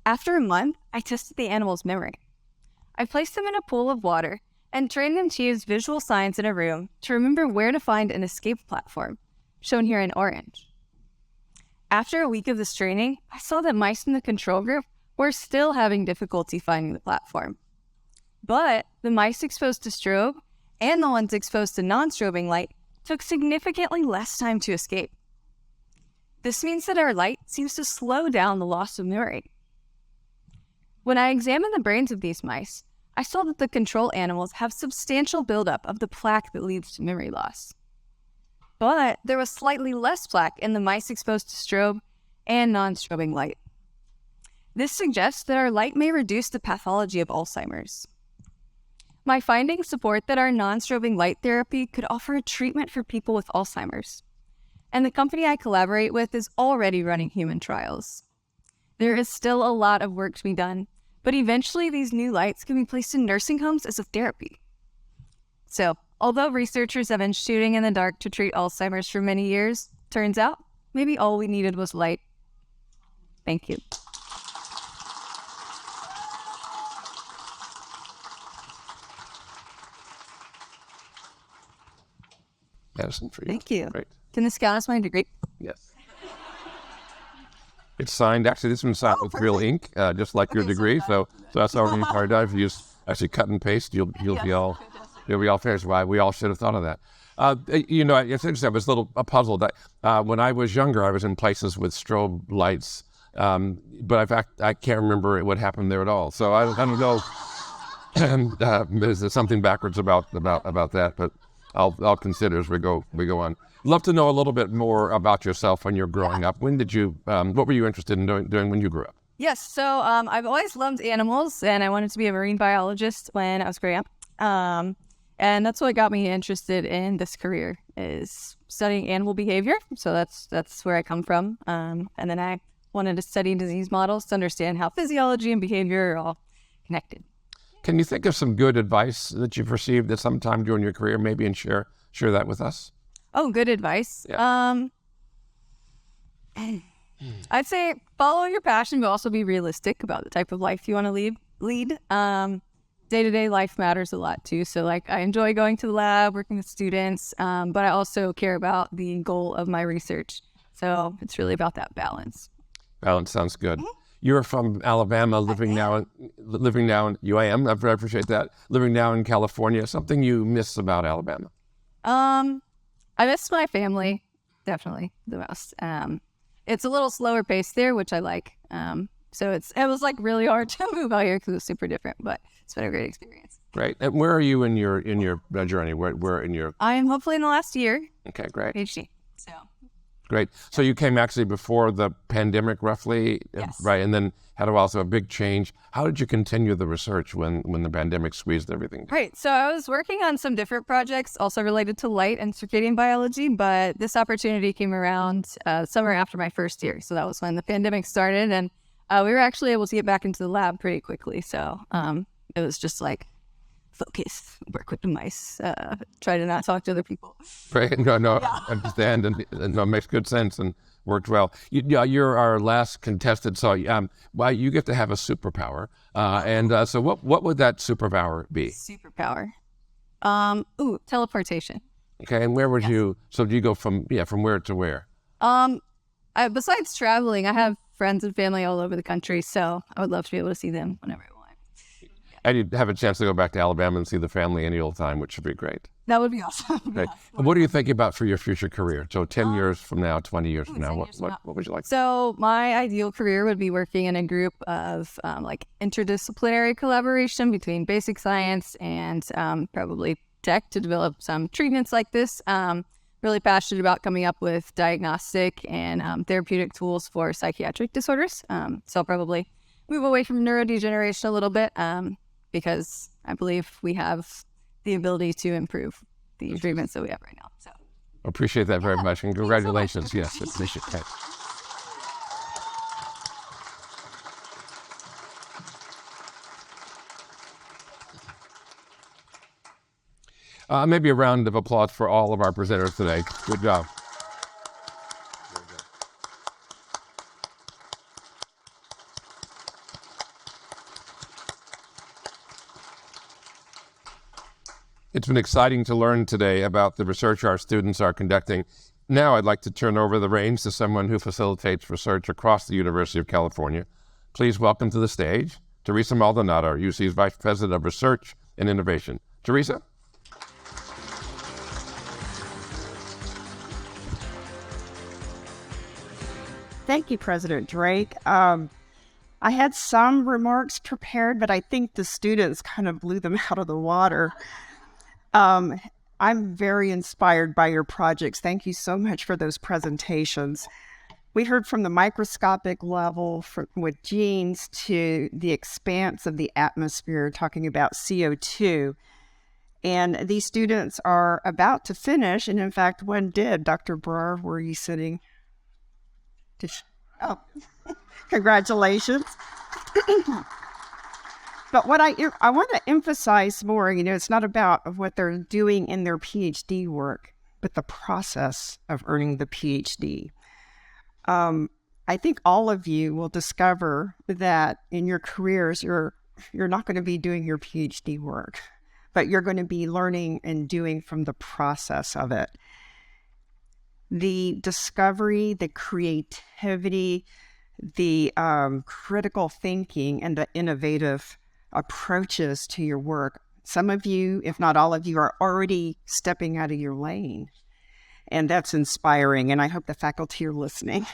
After a month, I tested the animal's memory. I placed them in a pool of water and trained them to use visual signs in a room to remember where to find an escape platform, shown here in orange. After a week of this training, I saw that mice in the control group were still having difficulty finding the platform. But the mice exposed to strobe and the ones exposed to non-strobing light took significantly less time to escape. This means that our light seems to slow down the loss of memory. When I examined the brains of these mice, I saw that the control animals have substantial buildup of the plaque that leads to memory loss. But there was slightly less plaque in the mice exposed to strobe and non-strobing light. This suggests that our light may reduce the pathology of Alzheimer's. My findings support that our non-strobing light therapy could offer a treatment for people with Alzheimer's. And the company I collaborate with is already running human trials. There is still a lot of work to be done, but eventually these new lights can be placed in nursing homes as a therapy. So, although researchers have been shooting in the dark to treat Alzheimer's for many years, turns out maybe all we needed was light. Thank you. Madison, for you. Thank you. Great. Can this count as my degree? Yes. It's signed. Actually, this one's signed with real ink, just like your degree. So that's already part of it. If you just actually cut and paste, you'll be all finished. Why we all should have thought of that. It's interesting. I was a little puzzled. When I was younger, I was in places with strobe lights, but in fact, I can't remember what happened there at all. So I don't know. There's something backwards about that, but I'll consider as we go on. Love to know a little bit more about yourself when you're growing up. When did you? What were you interested in doing when you grew up? Yes, so I've always loved animals, and I wanted to be a marine biologist when I was growing up. And that's what got me interested in this career, is studying animal behavior. So that's where I come from. And then I wanted to study disease models to understand how physiology and behavior are all connected. Can you think of some good advice that you've received at some time during your career, maybe, and share that with us? Oh, good advice. Yeah. I'd say follow your passion, but also be realistic about the type of life you want to lead. Day-to-day life matters a lot too. So I enjoy going to the lab, working with students, but I also care about the goal of my research. So it's really about that balance. Balance sounds good. Mm-hmm. You're from Alabama, living now in UAM. I appreciate that. Living now in California. Something you miss about Alabama? I miss my family, definitely the most. It's a little slower paced there, which I like. So it was really hard to move out here because it was super different, but it's been a great experience. Great. And where are you in your journey? Where in your? I am hopefully in the last year. Okay, great. Ph.D. So. Great. So you came actually before the pandemic, roughly, yes. Right? And then had also a big change. How did you continue the research when the pandemic squeezed everything? Right. So I was working on some different projects, also related to light and circadian biology, but this opportunity came around summer after my first year. So that was when the pandemic started, and we were actually able to get back into the lab pretty quickly. So it was just focus, work with the mice, try to not talk to other people. Right. No, yeah. I understand, and it makes good sense and worked well. You're our last contestant, so you get to have a superpower. So what would that superpower be? Superpower? Teleportation. Okay, and where would you? So do you go from where to where? Besides traveling, I have friends and family all over the country, so I would love to be able to see them whenever I want. And you'd have a chance to go back to Alabama and see the family any old time, which would be great. That would be awesome. Great. Yeah. What are you thinking about for your future career? So 10 years from now, 20 years from now, what would you like? So my ideal career would be working in a group of interdisciplinary collaboration between basic science and probably tech to develop some treatments like this. Really passionate about coming up with diagnostic and therapeutic tools for psychiatric disorders. So I'll probably move away from neurodegeneration a little bit because I believe we have the ability to improve the treatments that we have right now. So Appreciate that very much, and congratulations. Yes, appreciate that. Maybe a round of applause for all of our presenters today. Good job. It's been exciting to learn today about the research our students are conducting. Now I'd like to turn over the reins to someone who facilitates research across the University of California. Please welcome to the stage Theresa Maldonado, UC's Vice President of Research and Innovation. Theresa? Thank you, President Drake. I had some remarks prepared, but I think the students kind of blew them out of the water. I'm very inspired by your projects. Thank you so much for those presentations. We heard from the microscopic level with genes to the expanse of the atmosphere, talking about CO2. And these students are about to finish, and in fact, one did. Dr. Brar, where are you sitting? Oh, congratulations. But what I want to emphasize more, it's not about what they're doing in their PhD work, but the process of earning the PhD. I think all of you will discover that in your careers, you're not going to be doing your PhD work, but you're going to be learning and doing from the process of it. The discovery, the creativity, the critical thinking, and the innovative approaches to your work. Some of you, if not all of you, are already stepping out of your lane. And that's inspiring, and I hope the faculty are listening.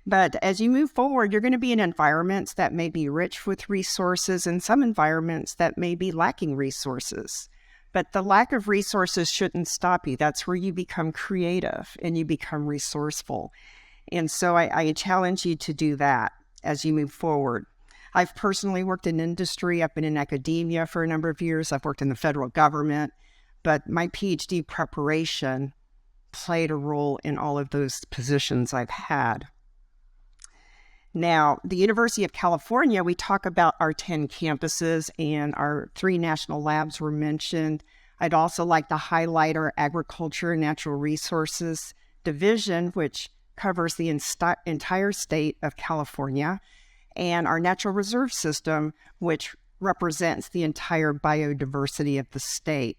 But as you move forward, you're going to be in environments that may be rich with resources and some environments that may be lacking resources. But the lack of resources shouldn't stop you. That's where you become creative and you become resourceful. And so I challenge you to do that as you move forward. I've personally worked in industry. I've been in academia for a number of years. I've worked in the federal government. But my PhD preparation played a role in all of those positions I've had. Now, the University of California, we talk about our 10 campuses and our 3 national labs were mentioned. I'd also like to highlight our Agriculture and Natural Resources Division, which covers the entire state of California, and our Natural Reserve System, which represents the entire biodiversity of the state.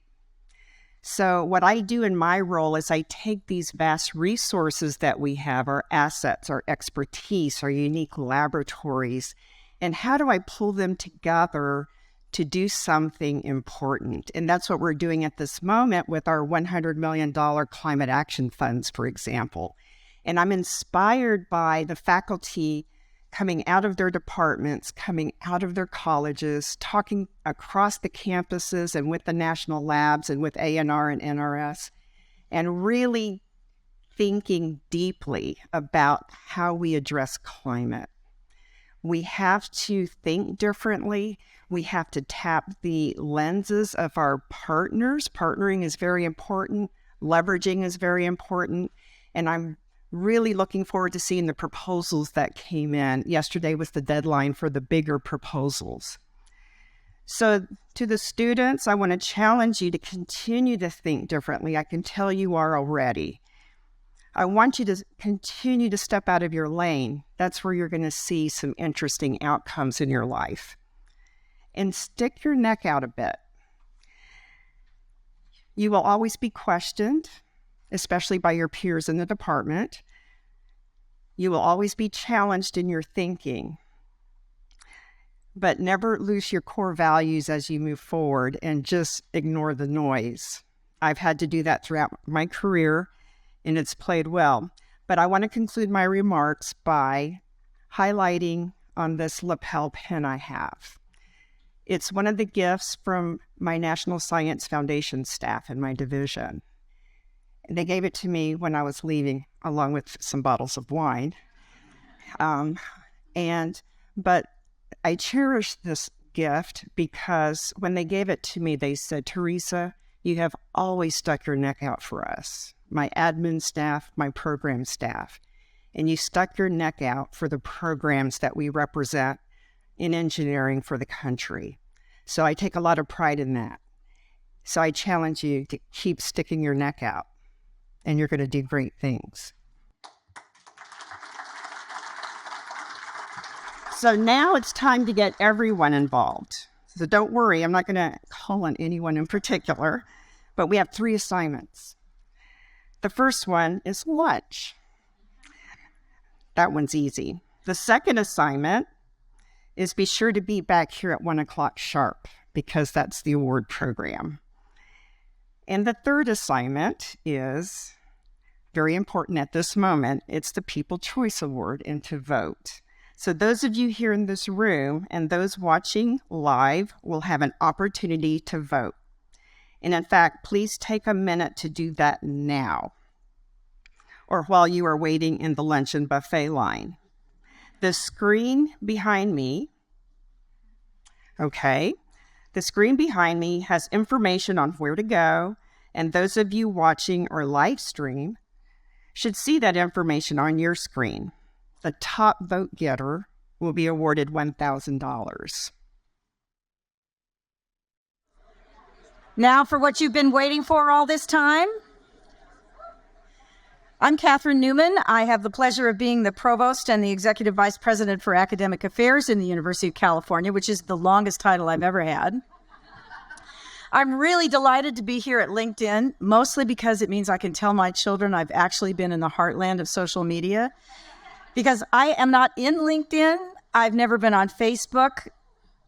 So what I do in my role is I take these vast resources that we have, our assets, our expertise, our unique laboratories, and how do I pull them together to do something important? And that's what we're doing at this moment with our $100 million climate action funds, for example. And I'm inspired by the faculty coming out of their departments, coming out of their colleges, talking across the campuses and with the national labs and with ANR and NRS, and really thinking deeply about how we address climate. We have to think differently. We have to tap the lenses of our partners. Partnering is very important. Leveraging is very important. And I'm really looking forward to seeing the proposals that came in. Yesterday was the deadline for the bigger proposals. So to the students, I want to challenge you to continue to think differently. I can tell you are already. I want you to continue to step out of your lane. That's where you're going to see some interesting outcomes in your life. And stick your neck out a bit. You will always be questioned, especially by your peers in the department. You will always be challenged in your thinking. But never lose your core values as you move forward and just ignore the noise. I've had to do that throughout my career, and it's played well. But I want to conclude my remarks by highlighting on this lapel pin I have. It's one of the gifts from my National Science Foundation staff in my division. They gave it to me when I was leaving, along with some bottles of wine. But I cherish this gift because when they gave it to me, they said, "Theresa, You have always stuck your neck out for us, my admin staff, my program staff, and you stuck your neck out for the programs that we represent in engineering for the country. So I take a lot of pride in that. So I challenge you to keep sticking your neck out, and you're going to do great things. So now it's time to get everyone involved. So don't worry, I'm not going to call on anyone in particular, but we have 3 assignments. The first one is lunch. That one's easy. The second assignment is be sure to be back here at 1 o'clock sharp, because that's the award program. And the third assignment is very important at this moment. It's the People Choice Award, and to vote. So those of you here in this room and those watching live will have an opportunity to vote. And in fact, please take a minute to do that now, or while you are waiting in the luncheon buffet line. The screen behind me, the screen behind me has information on where to go, and those of you watching or live stream should see that information on your screen. The top vote getter will be awarded $1,000. Now for what you've been waiting for all this time. I'm Catherine Newman. I have the pleasure of being the Provost and the Executive Vice President for Academic Affairs in the University of California, which is the longest title I've ever had. I'm really delighted to be here at LinkedIn, mostly because it means I can tell my children I've actually been in the heartland of social media. Because I am not in LinkedIn, I've never been on Facebook,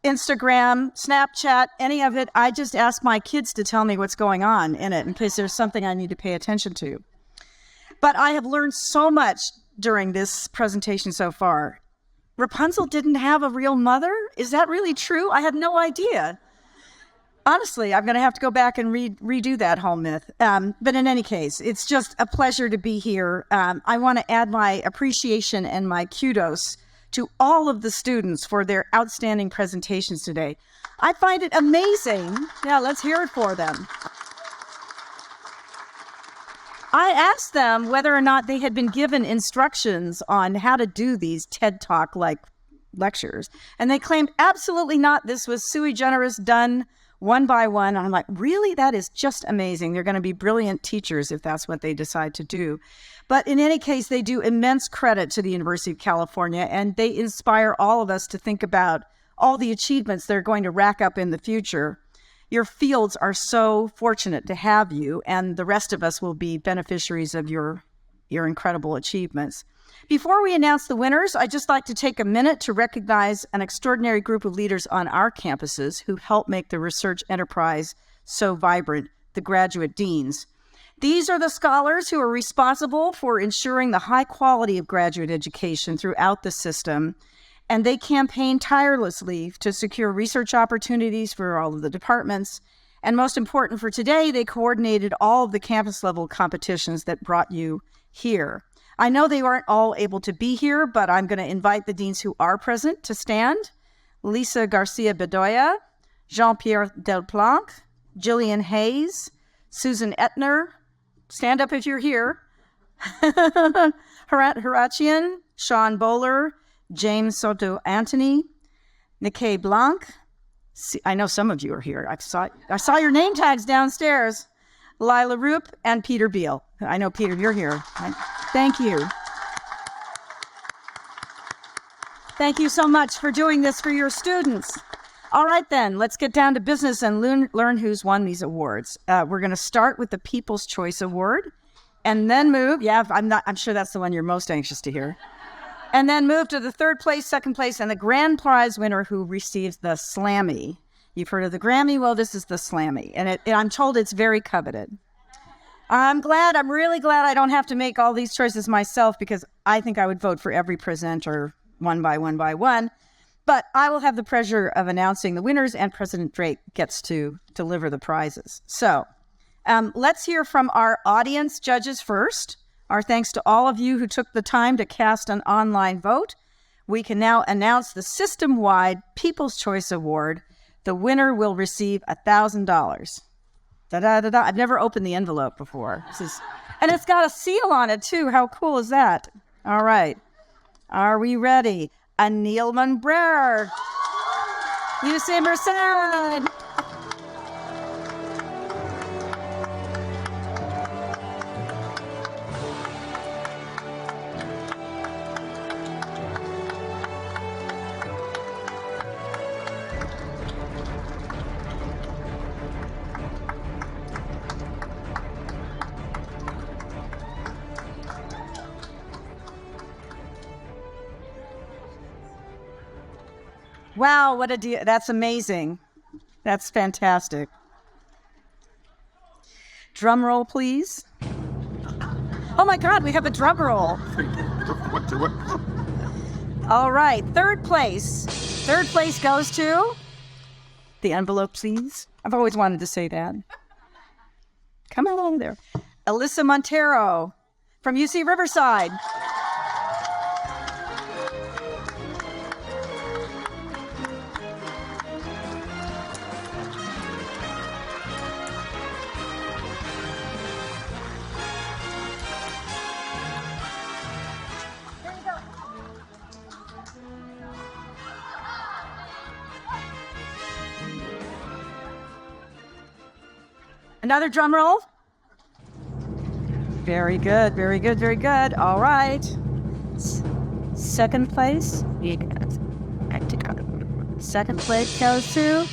Instagram, Snapchat, any of it. I just ask my kids to tell me what's going on in it in case there's something I need to pay attention to. But I have learned so much during this presentation so far. Rapunzel didn't have a real mother? Is that really true? I had no idea. Honestly, I'm going to have to go back and redo that whole myth. But in any case, it's just a pleasure to be here. I want to add my appreciation and my kudos to all of the students for their outstanding presentations today. I find it amazing. Yeah, let's hear it for them. I asked them whether or not they had been given instructions on how to do these TED Talk-like lectures, and they claimed absolutely not. This was sui generis, done one by one. And I'm like, really? That is just amazing. They're going to be brilliant teachers if that's what they decide to do. But in any case, they do immense credit to the University of California, and they inspire all of us to think about all the achievements they're going to rack up in the future. Your fields are so fortunate to have you, and the rest of us will be beneficiaries of your incredible achievements. Before we announce the winners, I'd just like to take a minute to recognize an extraordinary group of leaders on our campuses who help make the research enterprise so vibrant, the graduate deans. These are the scholars who are responsible for ensuring the high quality of graduate education throughout the system, and they campaign tirelessly to secure research opportunities for all of the departments. And most important for today, they coordinated all of the campus-level competitions that brought you here. I know they aren't all able to be here, but I'm going to invite the deans who are present to stand. Lisa Garcia-Bedoya, Jean-Pierre Delplanque, Jillian Hayes, Susan Etner, stand up if you're here, Harachian, Sean Bowler, James Soto Anthony, Nikkei Blanc. I know some of you are here. I saw your name tags downstairs. Lila Roop and Peter Beal. I know, Peter, you're here. Thank you. Thank you so much for doing this for your students. All right, then, let's get down to business and learn who's won these awards. We're going to start with the People's Choice Award and then move. Yeah, I'm sure that's the one you're most anxious to hear. And then move to the third place, second place, and the grand prize winner who receives the Slammy. You've heard of the Grammy? Well, this is the Slammy, and I'm told it's very coveted. I'm really glad I don't have to make all these choices myself, because I think I would vote for every presenter one by one. But I will have the pleasure of announcing the winners, and President Drake gets to deliver the prizes. So let's hear from our audience judges first. Our thanks to all of you who took the time to cast an online vote. We can now announce the system-wide People's Choice Award. The winner will receive $1,000. Da-da-da-da. I've never opened the envelope before. And it's got a seal on it, too. How cool is that? All right. Are we ready? Aneelman Brar. UC Merced. Wow, what a deal. That's amazing. That's fantastic. Drum roll, please. Oh my God, we have a drum roll. All right, third place. Third place goes to the envelope, please. I've always wanted to say that. Come along there. Elissa Monteiro from UC Riverside. Another drum roll. Very good, very good, very good. All right. Second place. Second place goes to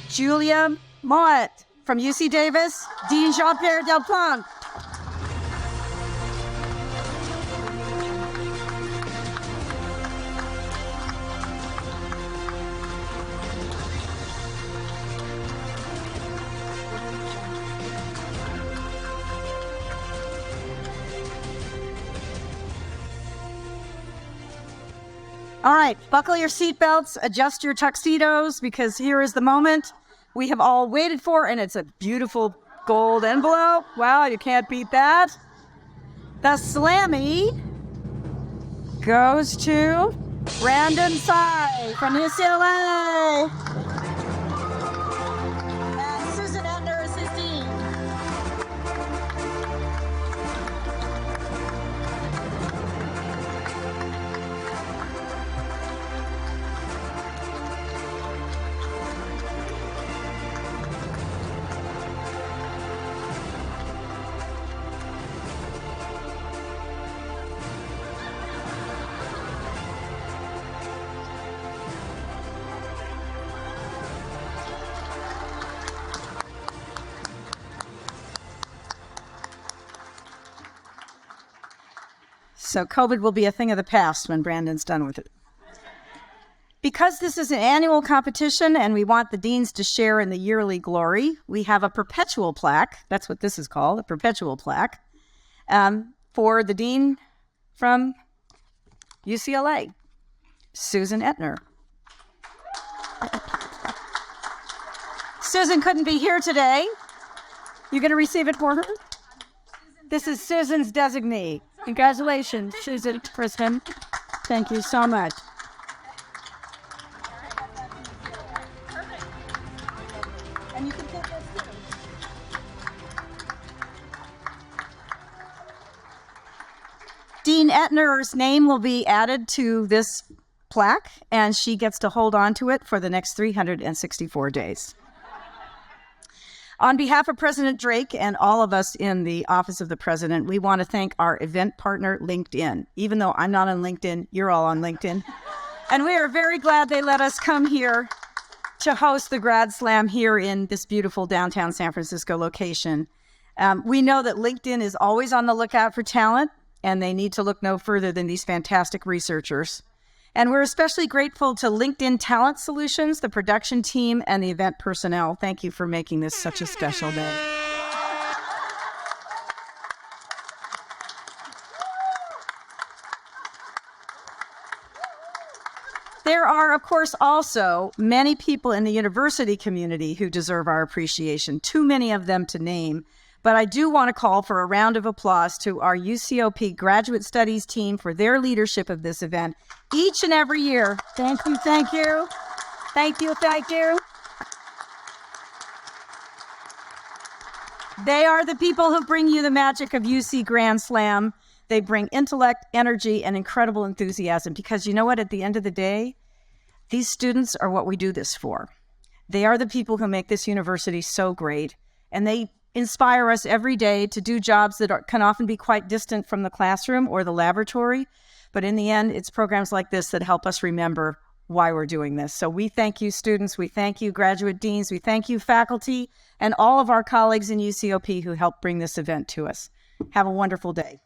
Julia Mouat from UC Davis, Dean Jean-Pierre Delplanque. All right, buckle your seatbelts, adjust your tuxedos, because here is the moment we have all waited for, and it's a beautiful gold envelope. Wow, you can't beat that. The Slammy goes to Brandon Tsai from UCLA. And Susan Etner is his dean. So COVID will be a thing of the past when Brandon's done with it. Because this is an annual competition and we want the deans to share in the yearly glory, we have a perpetual plaque. That's what this is called, a perpetual plaque, for the dean from UCLA, Susan Etner. Susan couldn't be here today. You going to receive it for her? This is Susan's designee. Congratulations, Susan Christa. Thank you so much. And you can take this too. Dean Etner's name will be added to this plaque, and she gets to hold on to it for the next 364 days. On behalf of President Drake and all of us in the Office of the President, we want to thank our event partner, LinkedIn. Even though I'm not on LinkedIn, you're all on LinkedIn. And we are very glad they let us come here to host the Grad Slam here in this beautiful downtown San Francisco location. We know that LinkedIn is always on the lookout for talent, and they need to look no further than these fantastic researchers. And we're especially grateful to LinkedIn Talent Solutions, the production team, and the event personnel. Thank you for making this such a special day. There are, of course, also many people in the university community who deserve our appreciation, too many of them to name. But I do want to call for a round of applause to our UCOP Graduate Studies team for their leadership of this event each and every year. Thank you, thank you. Thank you, thank you. They are the people who bring you the magic of UC Grand Slam. They bring intellect, energy, and incredible enthusiasm because you know what? At the end of the day, these students are what we do this for. They are the people who make this university so great, and they inspire us every day to do jobs that can often be quite distant from the classroom or the laboratory. But in the end, it's programs like this that help us remember why we're doing this. So we thank you, students. We thank you, graduate deans. We thank you, faculty, and all of our colleagues in UCOP who helped bring this event to us. Have a wonderful day.